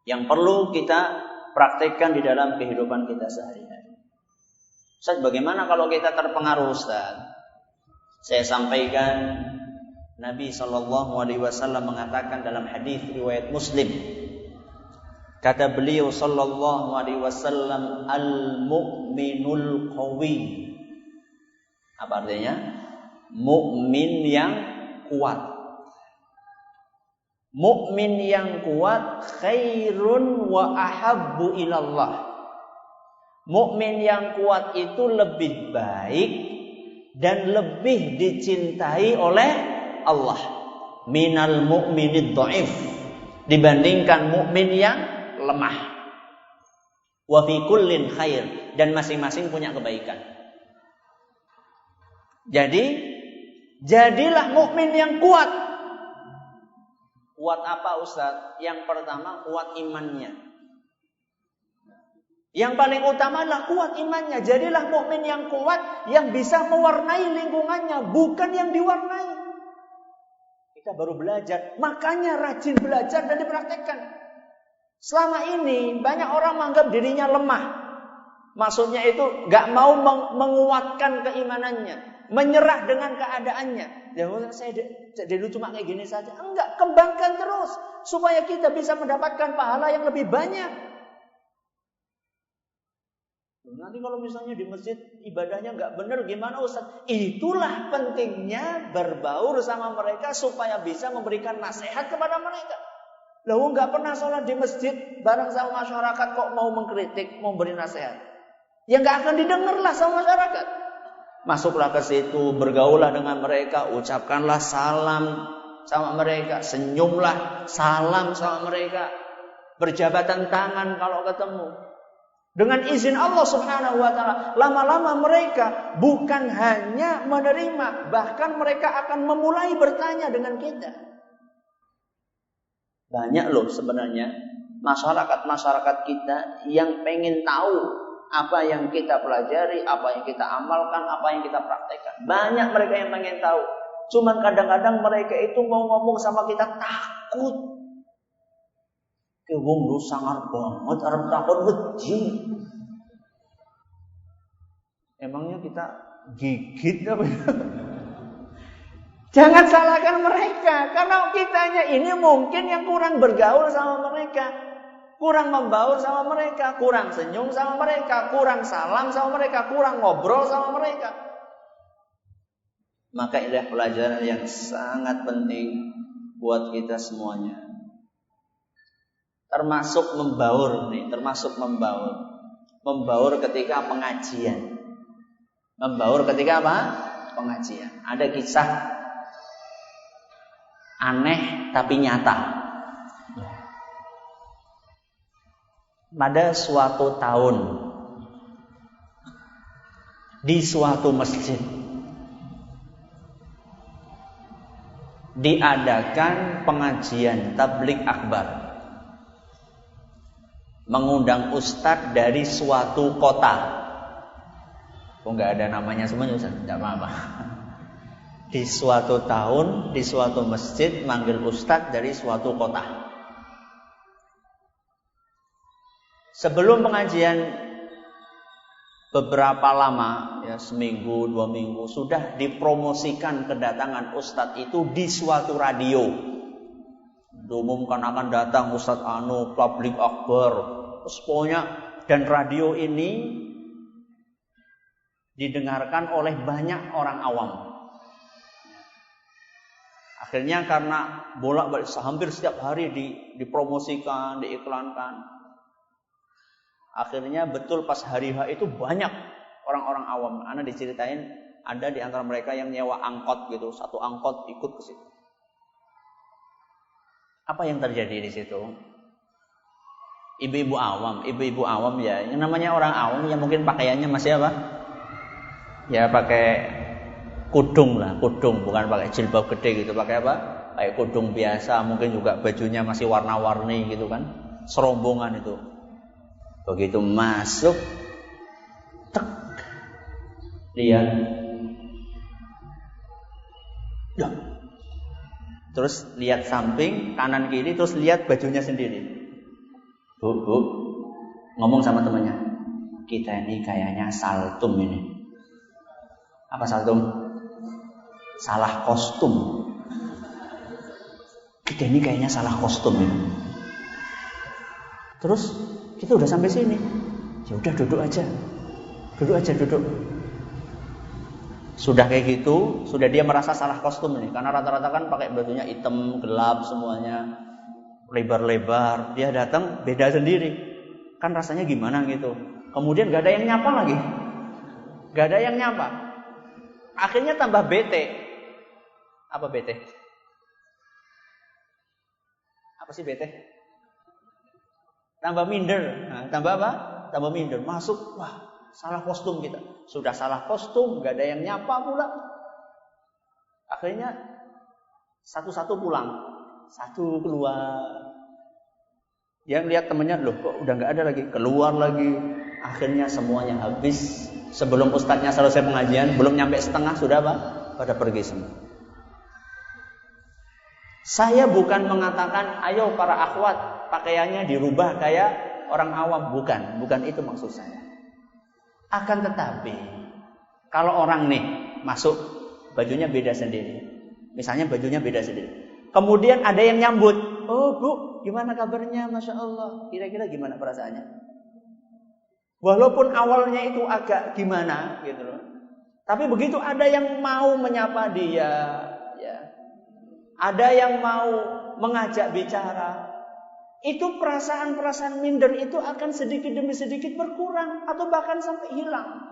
Speaker 1: yang perlu kita praktekkan di dalam kehidupan kita sehari-hari. Ustaz, bagaimana kalau kita terpengaruh, Ustaz? Saya sampaikan Nabi SAW mengatakan dalam hadis riwayat Muslim. Kata beliau SAW, al-mu'minul qawi. Apa artinya? Mukmin yang kuat. Mukmin yang kuat khairun wa ahabbu ilallah. Mukmin yang kuat itu lebih baik dan lebih dicintai oleh Allah minal mu'minid dhaif, dibandingkan mukmin yang lemah. Wa fi kullin khair, dan masing-masing punya kebaikan. Jadi jadilah mukmin yang kuat. Kuat apa Ustaz? Yang pertama kuat imannya. Yang paling utama adalah kuat imannya. Jadilah mukmin yang kuat, yang bisa mewarnai lingkungannya, bukan yang diwarnai. Kita baru belajar, makanya rajin belajar dan dipraktekkan. Selama ini banyak orang menganggap dirinya lemah. Maksudnya itu gak mau menguatkan keimanannya, menyerah dengan keadaannya. Ya saya dulu cuma kayak gini saja. Enggak, kembangkan terus supaya kita bisa mendapatkan pahala yang lebih banyak. Nanti kalau misalnya di masjid ibadahnya nggak benar gimana Ustaz? Itulah pentingnya berbaur sama mereka supaya bisa memberikan nasihat kepada mereka. Loh, nggak pernah sholat di masjid bareng sama masyarakat kok mau mengkritik, mau beri nasihat. Ya nggak akan didengarlah sama masyarakat. Masuklah ke situ, bergaullah dengan mereka, ucapkanlah salam sama mereka, senyumlah, salam sama mereka, berjabatan tangan kalau ketemu. Dengan izin Allah Subhanahu wa taala, lama-lama mereka bukan hanya menerima, bahkan mereka akan memulai bertanya dengan kita. Banyak loh sebenarnya masyarakat kita yang pengen tahu apa yang kita pelajari, apa yang kita amalkan, apa yang kita praktekkan. Banyak mereka yang pengen tahu. Cuman kadang-kadang mereka itu mau ngomong sama kita takut. Wong lu sangar banget, arep takut wedi. Emangnya kita gigit apa? Jangan salahkan mereka, karena kitanya ini mungkin yang kurang bergaul sama mereka, kurang membaur sama mereka, kurang senyum sama mereka, kurang salam sama mereka, kurang ngobrol sama mereka. Maka ini pelajaran yang sangat penting buat kita semuanya. Termasuk membaur nih, termasuk membaur. Membaur ketika pengajian. Membaur ketika apa? Pengajian. Ada kisah aneh tapi nyata. Pada suatu tahun di suatu masjid diadakan pengajian tabligh akbar. Mengundang ustadz dari suatu kota. Oh, nggak ada namanya semuanya Ustaz, tidak apa-apa. Di suatu tahun, di suatu masjid manggil ustadz dari suatu kota. Sebelum pengajian beberapa lama, ya seminggu, 2 minggu, sudah dipromosikan kedatangan ustadz itu di suatu radio. Diumumkan akan datang Ustadz Anu, tabligh akbar. Terus pokoknya, dan radio ini didengarkan oleh banyak orang awam. Akhirnya karena bolak-balik hampir setiap hari dipromosikan, diiklankan. Akhirnya betul pas hari H itu banyak orang-orang awam. Ana diceritain ada di antara mereka yang nyewa angkot gitu, satu angkot ikut ke situ. Apa yang terjadi di situ? Ibu-ibu awam ya. Yang namanya orang awam ya mungkin pakaiannya masih apa? Ya pakai kudung lah, kudung, bukan pakai jilbab gede gitu. Pakai apa? Pakai kudung biasa, mungkin juga bajunya masih warna-warni gitu kan. Serombongan itu. Begitu masuk, tek, lihat. Loh. Terus lihat samping, kanan kiri, terus lihat bajunya sendiri. Bu, ngomong sama temannya, kita ini kayaknya saltum ini. Apa saltum? Salah kostum. Kita ini kayaknya salah kostum ini. Terus kita udah sampai sini, ya udah duduk aja. Sudah kayak gitu, sudah dia merasa salah kostum ini, karena rata-rata kan pakai bajunya hitam, gelap semuanya. Lebar-lebar, dia datang beda sendiri. Kan rasanya gimana gitu. Kemudian gak ada yang nyapa lagi. Gak ada yang nyapa. Akhirnya tambah bete. Apa bete? Apa sih bete? Tambah minder. Nah, tambah apa? Tambah minder. Masuk, wah salah kostum kita. Sudah salah kostum, gak ada yang nyapa pula. Akhirnya satu-satu pulang. Satu keluar. Yang lihat temennya, loh kok udah gak ada lagi. Keluar lagi. Akhirnya semuanya habis. Sebelum ustadznya selesai pengajian, belum nyampe setengah, sudah apa? Pada pergi semua. Saya bukan mengatakan, ayo para akhwat, pakaiannya dirubah kayak orang awam. Bukan itu maksud saya. Akan tetapi, kalau orang nih masuk, bajunya beda sendiri. Misalnya bajunya beda sendiri. Kemudian ada yang nyambut. Oh bu, gimana kabarnya? Masya Allah. Kira-kira gimana perasaannya? Walaupun awalnya itu agak gimana gitu loh. Tapi begitu ada yang mau menyapa dia, ya. Ada yang mau mengajak bicara. itu perasaan-perasaan minder itu akan sedikit demi sedikit berkurang atau bahkan sampai hilang.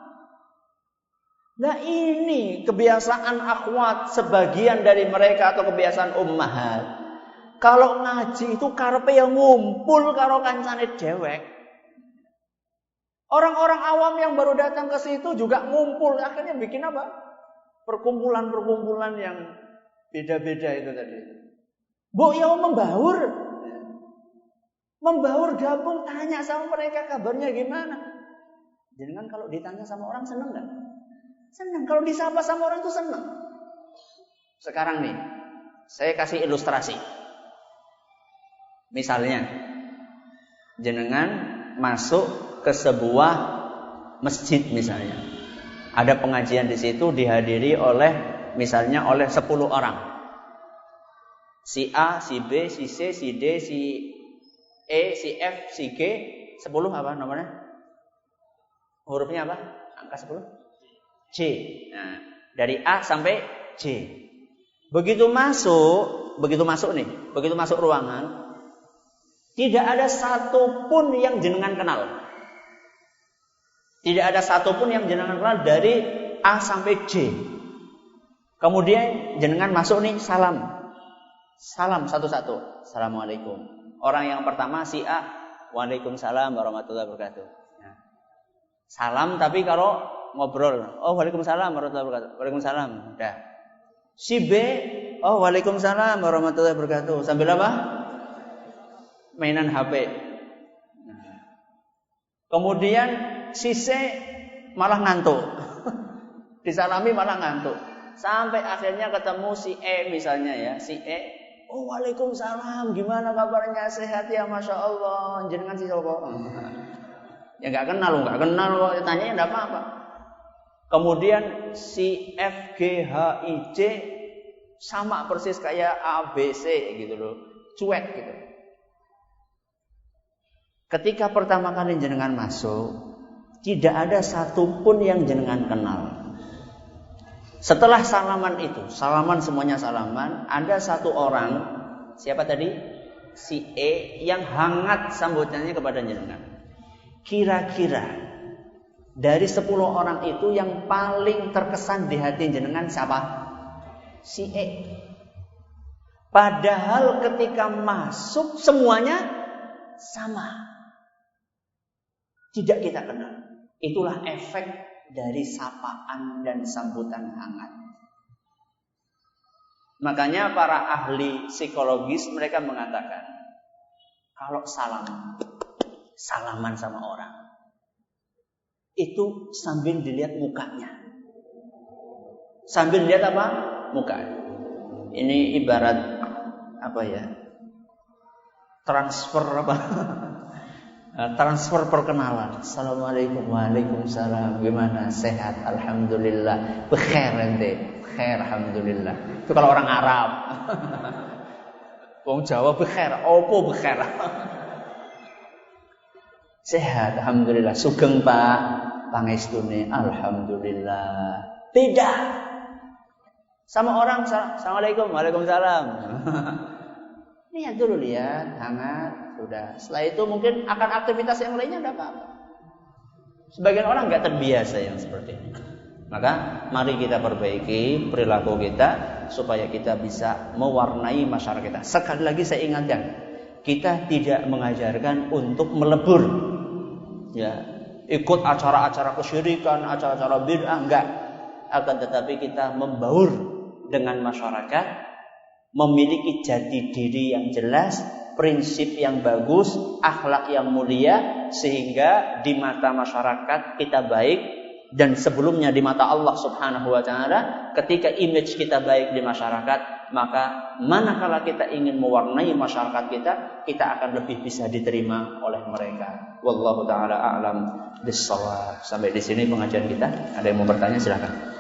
Speaker 1: Nah ini kebiasaan akhwat sebagian dari mereka atau kebiasaan ummahat. Kalau ngaji itu karepe yang ngumpul karo kancane dewek. Orang-orang awam yang baru datang ke situ juga ngumpul, akhirnya bikin apa? Perkumpulan-perkumpulan yang beda-beda itu tadi. Mbok ya membaur gabung, tanya sama mereka kabarnya gimana. Jangan kalau ditanya sama orang seneng gak? Seneng. Kalau disapa sama orang itu seneng. Sekarang nih, saya kasih ilustrasi. Misalnya, jenengan masuk ke sebuah masjid misalnya. Ada pengajian di situ dihadiri oleh misalnya oleh 10 orang. Si A, si B, si C, si D, si E, si F, si G, 10 apa nomornya? Hurufnya apa? Angka 10? C. Nah, dari A sampai C. Begitu masuk ruangan, tidak ada satupun yang jenengan kenal. Tidak ada satupun yang jenengan kenal dari A sampai C. Kemudian jenengan masuk nih, salam satu-satu. Assalamualaikum. Orang yang pertama si A, waalaikumsalam warahmatullahi wabarakatuh. Nah, salam tapi kalau ngobrol, oh waalaikumsalam warahmatullahi wabarakatuh. Waalaikumsalam. Udah. Si B, oh waalaikumsalam warahmatullahi wabarakatuh. Sambil apa? Mainan HP. Nah. Kemudian si C malah ngantuk. Disalami malah ngantuk. Sampai akhirnya ketemu si E misalnya ya, si E, oh waalaikumsalam, gimana kabarnya, sehat ya, masya Allah, jenengan si sopo. Ya nggak kenal kok, tanyanya nggak apa-apa. Kemudian si F, G, H, I, J sama persis kayak A, B, C gitu loh, cuek gitu. Ketika pertama kali jenengan masuk, tidak ada satupun yang jenengan kenal. Setelah salaman itu, semuanya salaman, ada satu orang, siapa tadi? Si E yang hangat sambutannya kepada jenengan. Kira-kira dari 10 orang itu yang paling terkesan di hati jenengan siapa? Si E. Padahal ketika masuk semuanya sama. Tidak kita kenal. Itulah efek dari sapaan dan sambutan hangat. Makanya para ahli psikologis mereka mengatakan, kalau salaman sama orang, itu sambil dilihat mukanya. Sambil lihat apa? Mukanya. Ini ibarat apa ya? Transfer apa? Transfer perkenalan. Assalamualaikum, waalaikumsalam. Gimana? Sehat, alhamdulillah. Bekhair ente, bekhair, alhamdulillah. Itu kalau orang Arab. Wong Jawa bekhair, opo bekhair? Sehat, alhamdulillah. Sugeng Pak, pangestune, alhamdulillah. Tidak. Sama orang, assalamualaikum, waalaikumsalam. Lihat dulu, hangat. Sudah. Setelah itu mungkin akan aktivitas yang lainnya tidak apa-apa. Sebagian orang nggak terbiasa yang seperti ini. Maka mari kita perbaiki perilaku kita supaya kita bisa mewarnai masyarakat kita. Sekali lagi saya ingatkan, kita tidak mengajarkan untuk melebur, ya, ikut acara-acara kesyirikan, acara-acara bid'ah, enggak. Akan tetapi kita membaur dengan masyarakat, memiliki jati diri yang jelas, prinsip yang bagus, akhlak yang mulia, sehingga di mata masyarakat kita baik, dan sebelumnya di mata Allah Subhanahu wa taala, ketika image kita baik di masyarakat, maka manakala kita ingin mewarnai masyarakat kita akan lebih bisa diterima oleh mereka. Wallahu taala a'lam bissawab. Sampai di sini pengajian kita. Ada yang mau bertanya silakan.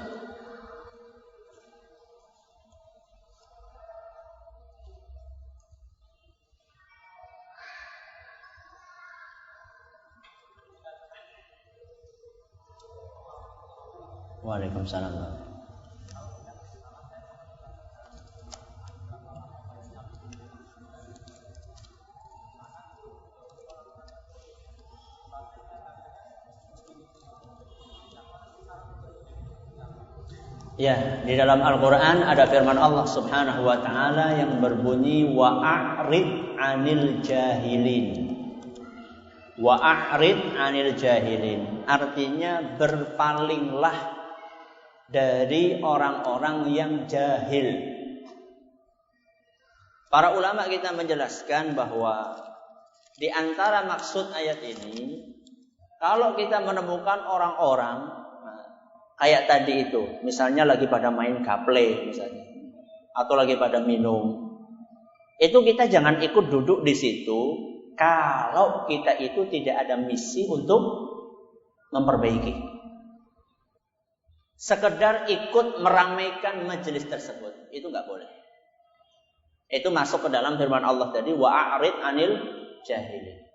Speaker 1: Waalaikumsalam. Ya, di dalam Al-Quran ada firman Allah Subhanahu wa ta'ala yang berbunyi wa'a'rid 'anil jahilin. Wa'a'rid 'anil jahilin. Artinya berpalinglah dari orang-orang yang jahil. Para ulama kita menjelaskan bahwa di antara maksud ayat ini, kalau kita menemukan orang-orang kayak tadi itu, misalnya lagi pada main gaple misalnya, atau lagi pada minum, itu kita jangan ikut duduk di situ kalau kita itu tidak ada misi untuk memperbaiki. Sekedar ikut meramaikan majelis tersebut, itu nggak boleh. Itu masuk ke dalam firman Allah tadi, wa'arid 'anil jahilin.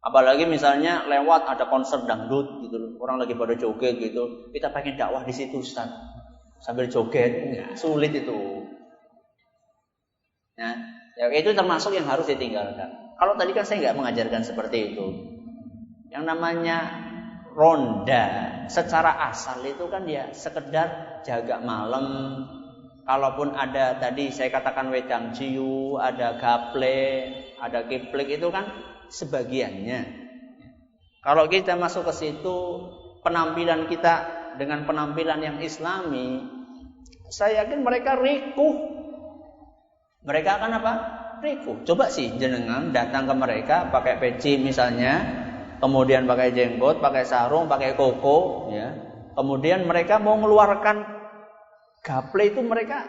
Speaker 1: Apalagi misalnya lewat ada konser dangdut gitu, orang lagi pada joget gitu, kita pengen dakwah di situ Ustaz, sambil joget, sulit itu. Nah, ya itu termasuk yang harus ditinggalkan. Kalau tadi kan saya nggak mengajarkan seperti itu. Yang namanya ronda secara asal itu kan ya sekedar jaga malam. Kalaupun ada tadi saya katakan wedang ciu, ada gaple, ada kiplik, itu kan sebagiannya. Kalau kita masuk ke situ, penampilan kita dengan penampilan yang islami, saya yakin mereka rikuh. Mereka akan apa? Rikuh. Coba sih jenengan datang ke mereka pakai peci misalnya, kemudian pakai jenggot, pakai sarung, pakai koko, ya. Kemudian mereka mau mengeluarkan gaple itu, mereka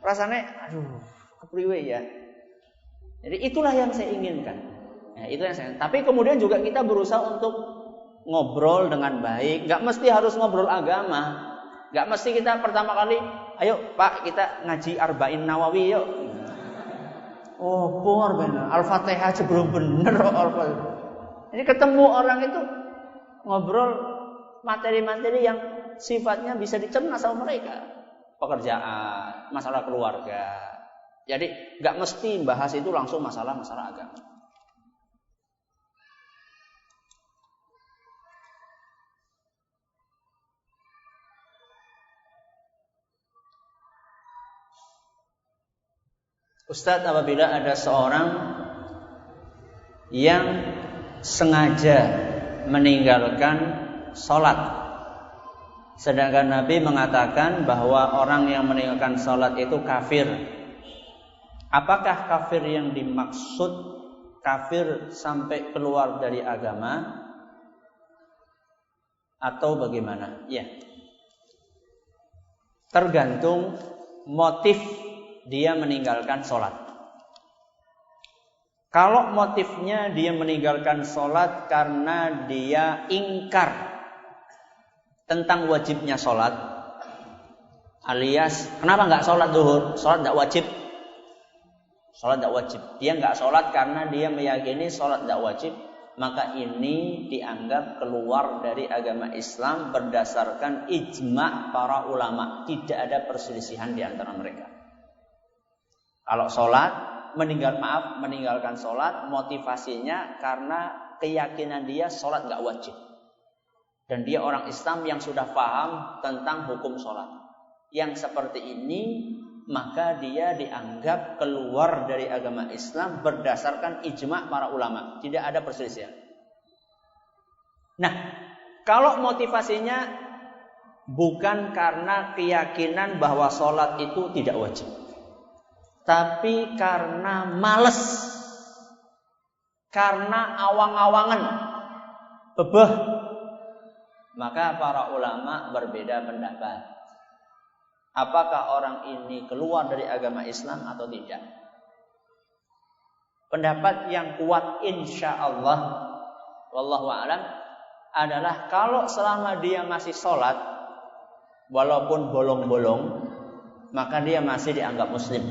Speaker 1: rasanya aduh, kepriwe ya. Jadi itulah yang saya inginkan. Nah, itu yang saya. Tapi kemudian juga kita berusaha untuk ngobrol dengan baik. Gak mesti harus ngobrol agama. Gak mesti kita pertama kali, ayo Pak kita ngaji Arba'in Nawawi yuk. Oh, benar. Al-Fatihah aja belum bener. Jadi ketemu orang itu ngobrol materi-materi yang sifatnya bisa dicerna sama mereka. Pekerjaan, masalah keluarga. Jadi gak mesti bahas itu langsung masalah-masalah agama. Ustadz, apabila ada seorang yang sengaja meninggalkan sholat, sedangkan Nabi mengatakan bahwa orang yang meninggalkan sholat itu kafir, apakah kafir yang dimaksud kafir sampai keluar dari agama atau bagaimana? Ya, tergantung motif dia meninggalkan sholat. Kalau motifnya dia meninggalkan sholat karena dia ingkar tentang wajibnya sholat, alias kenapa nggak sholat zuhur? Sholat nggak wajib. Sholat nggak wajib. Dia nggak sholat karena dia meyakini sholat nggak wajib, maka ini dianggap keluar dari agama Islam berdasarkan ijma' para ulama. Tidak ada perselisihan di antara mereka. Kalau sholat, meninggalkan sholat, motivasinya karena keyakinan dia sholat nggak wajib. Dan dia orang Islam yang sudah paham tentang hukum sholat. Yang seperti ini, maka dia dianggap keluar dari agama Islam berdasarkan ijma' para ulama. Tidak ada perselisihan. Nah, kalau motivasinya bukan karena keyakinan bahwa sholat itu tidak wajib, tapi karena males, karena awang-awangan, bebeh, maka para ulama berbeda pendapat. Apakah orang ini keluar dari agama Islam atau tidak? Pendapat yang kuat insya Allah, wallahu a'lam, adalah kalau selama dia masih sholat, walaupun bolong-bolong, maka dia masih dianggap muslim.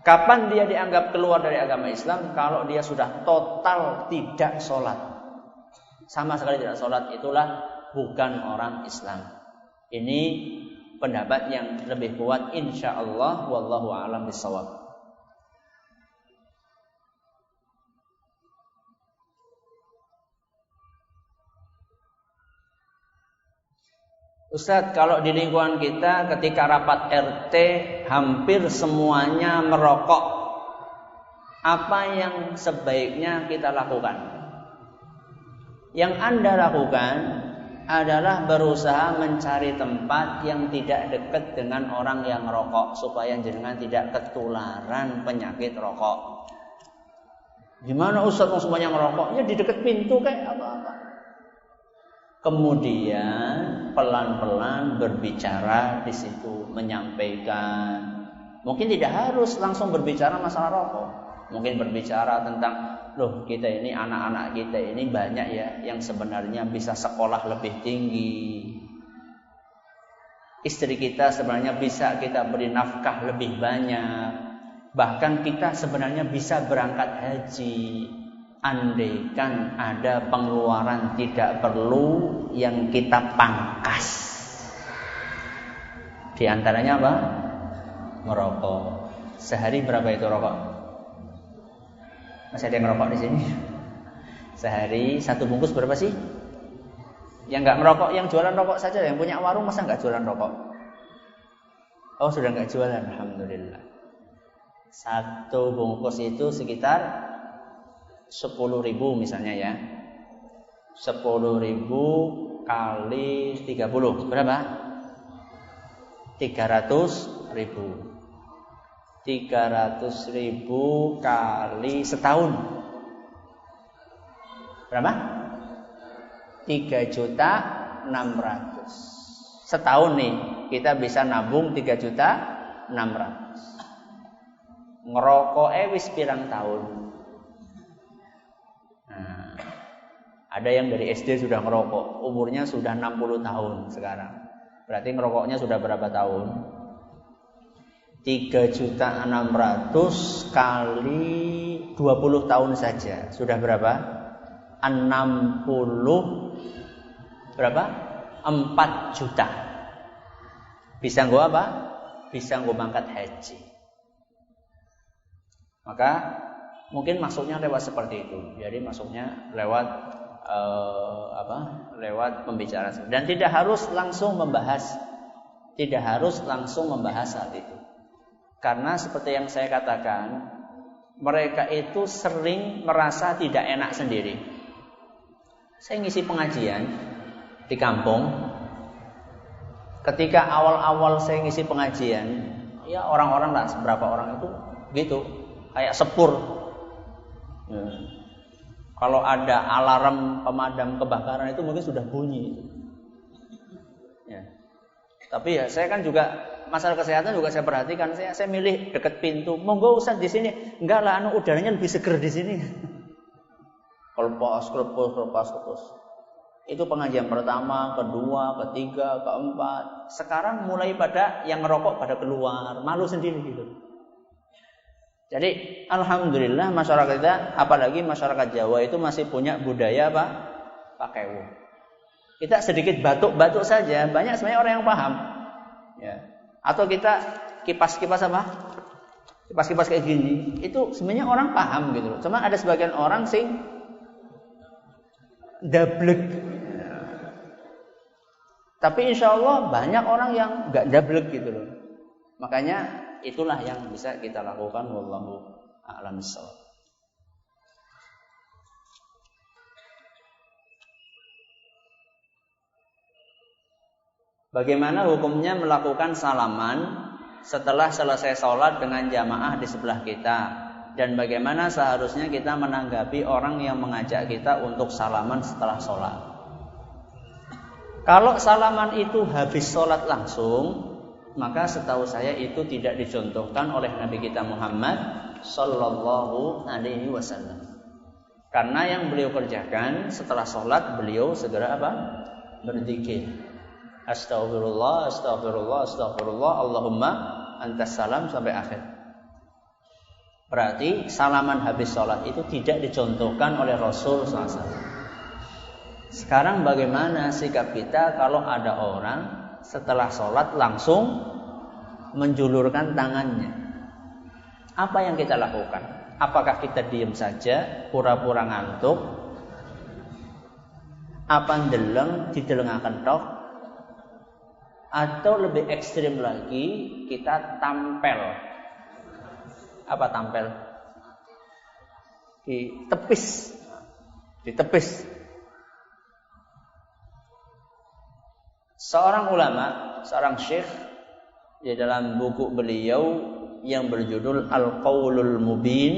Speaker 1: Kapan dia dianggap keluar dari agama Islam? Kalau dia sudah total tidak sholat, sama sekali tidak sholat, itulah bukan orang Islam. Ini pendapat yang lebih kuat insya Allah, wallahu a'lam bishawab. Ustadz, kalau di lingkungan kita ketika rapat RT hampir semuanya merokok, apa yang sebaiknya kita lakukan? Yang Anda lakukan adalah berusaha mencari tempat yang tidak dekat dengan orang yang merokok supaya jenengan tidak ketularan penyakit rokok. Gimana Ustadz, semuanya merokok? Ya di dekat pintu kayak apa-apa. Kemudian pelan-pelan berbicara di situ, menyampaikan. Mungkin tidak harus langsung berbicara masalah rokok. Mungkin berbicara tentang, loh kita ini, anak-anak kita ini banyak ya yang sebenarnya bisa sekolah lebih tinggi. Istri kita sebenarnya bisa kita beri nafkah lebih banyak. Bahkan kita sebenarnya bisa berangkat haji. Andaikan ada pengeluaran tidak perlu yang kita pangkas. Di antaranya apa? Merokok. Sehari berapa itu rokok? Masih ada yang merokok di sini? Sehari 1 bungkus berapa sih? Yang nggak merokok, yang jualan rokok saja. Yang punya warung masa nggak jualan rokok? Oh sudah nggak jualan, alhamdulillah. 1 bungkus itu sekitar 10.000 misalnya ya. 10.000 kali 30 berapa? 300.000. 300.000 kali setahun berapa? 3.600.000. Setahun nih kita bisa nabung 3.600.000. Ngerokok wis pirang tahun. Nah, ada yang dari SD sudah ngerokok, umurnya sudah 60 tahun sekarang. Berarti ngerokoknya sudah berapa tahun? 3.600.000 kali 20 tahun saja. Sudah berapa? 60 berapa? 4 juta. Bisa nggo apa? Bisa nggo mangkat haji. Maka mungkin masuknya lewat seperti itu. Jadi masuknya lewat lewat pembicaraan. Dan tidak harus langsung membahas. Tidak harus langsung membahas saat itu. Karena seperti yang saya katakan, mereka itu sering merasa tidak enak sendiri. Saya ngisi pengajian di kampung. Ketika awal-awal saya ngisi pengajian, ya orang-orang lah, seberapa orang itu gitu, kayak sepur. Kalau ada alarm pemadam kebakaran itu mungkin sudah bunyi. Ya. Tapi ya saya kan juga masalah kesehatan juga saya perhatikan. Saya milih dekat pintu. Monggo Ustaz di sini. Enggak lah, udaranya lebih seger di sini. Kelepos. Itu pengajian pertama, kedua, ketiga, keempat. Sekarang mulai pada yang ngerokok pada keluar, malu sendiri gitu. Jadi alhamdulillah masyarakat kita, apalagi masyarakat Jawa itu masih punya budaya apa? Pakewo. Kita sedikit batuk-batuk saja, banyak sebenarnya orang yang paham. Ya. Atau kita kipas-kipas apa? Kipas-kipas kayak gini, itu sebenarnya orang paham gitu. Cuma ada sebagian orang sing dablek. Tapi insya Allah banyak orang yang nggak dablek gitu loh. Makanya itulah yang bisa kita lakukan. Wallahu a'lam bishawab. Bagaimana hukumnya melakukan salaman setelah selesai sholat dengan jamaah di sebelah kita? Dan bagaimana seharusnya kita menanggapi orang yang mengajak kita untuk salaman setelah sholat? Kalau salaman itu habis sholat langsung, maka setahu saya itu tidak dicontohkan oleh Nabi kita Muhammad Sallallahu Alaihi Wasallam. Karena yang beliau kerjakan setelah sholat, beliau segera apa? Berzikir. Astaghfirullah, astaghfirullah, astaghfirullah, Allahumma antas salam sampai akhir. Berarti salaman habis sholat itu tidak dicontohkan oleh Rasul SAW. Sekarang bagaimana sikap kita kalau ada orang setelah sholat langsung menjulurkan tangannya? Apa yang kita lakukan? Apakah kita diam saja, pura-pura ngantuk? Apa ndeleng didelengaken tok?
Speaker 2: Atau lebih ekstrim lagi, kita tampel. Apa tampel? Ditepis. Seorang ulama, seorang syekh, di dalam buku beliau yang berjudul Al-Qaulul Mubin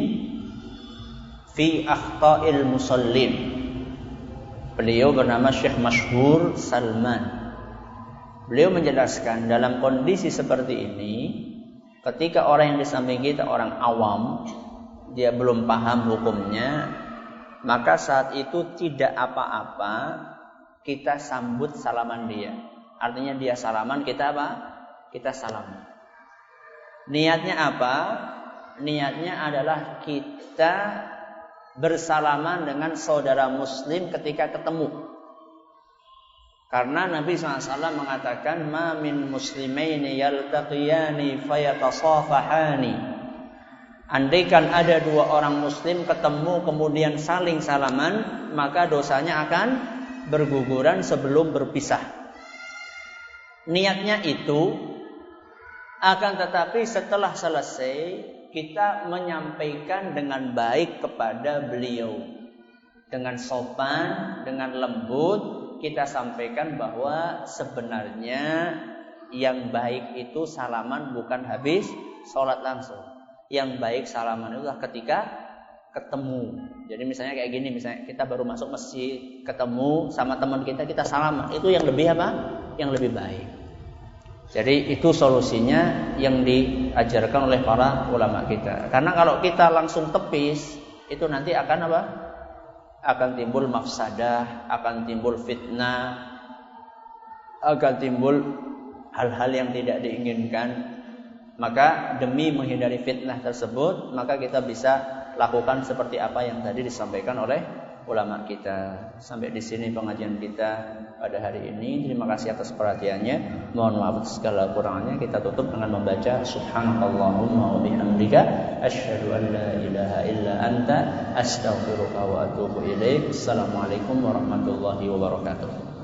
Speaker 2: fi Akhta'il Musallin. Beliau bernama Syekh Masyhur Salman. Beliau menjelaskan dalam kondisi seperti ini, ketika orang yang di samping kita orang awam, dia belum paham hukumnya, maka saat itu tidak apa-apa kita sambut salaman dia. Artinya dia salaman, kita apa? Kita salaman. Niatnya apa? Niatnya adalah kita bersalaman dengan saudara muslim ketika ketemu. Karena Nabi SAW mengatakan, ma min muslimaini yaltaqiyani fayatasafahani. Andaikan ada dua orang muslim ketemu kemudian saling salaman, maka dosanya akan berguguran sebelum berpisah. Niatnya itu, akan tetapi setelah selesai kita menyampaikan dengan baik kepada beliau, dengan sopan, dengan lembut. Kita sampaikan bahwa sebenarnya yang baik itu salaman bukan habis sholat langsung. Yang baik salaman itu adalah ketika ketemu. Jadi misalnya kayak gini, misalnya kita baru masuk masjid, ketemu sama teman kita salaman. Itu yang lebih apa? Yang lebih baik. Jadi itu solusinya yang diajarkan oleh para ulama kita. Karena kalau kita langsung tepis, itu nanti akan apa? Akan timbul mafsadah, akan timbul fitnah, akan timbul hal-hal yang tidak diinginkan. Maka demi menghindari fitnah tersebut, maka kita bisa lakukan seperti apa yang tadi disampaikan oleh ulama kita. Sampai di sini pengajian kita pada hari ini. Terima kasih atas perhatiannya. Mohon maaf segala kurangannya. Kita tutup dengan membaca Subhanakallahumma wa bihamdika asyhadu an la ilaha illa anta astaghfiruka wa atubu ilaik. Assalamualaikum warahmatullahi wabarakatuh.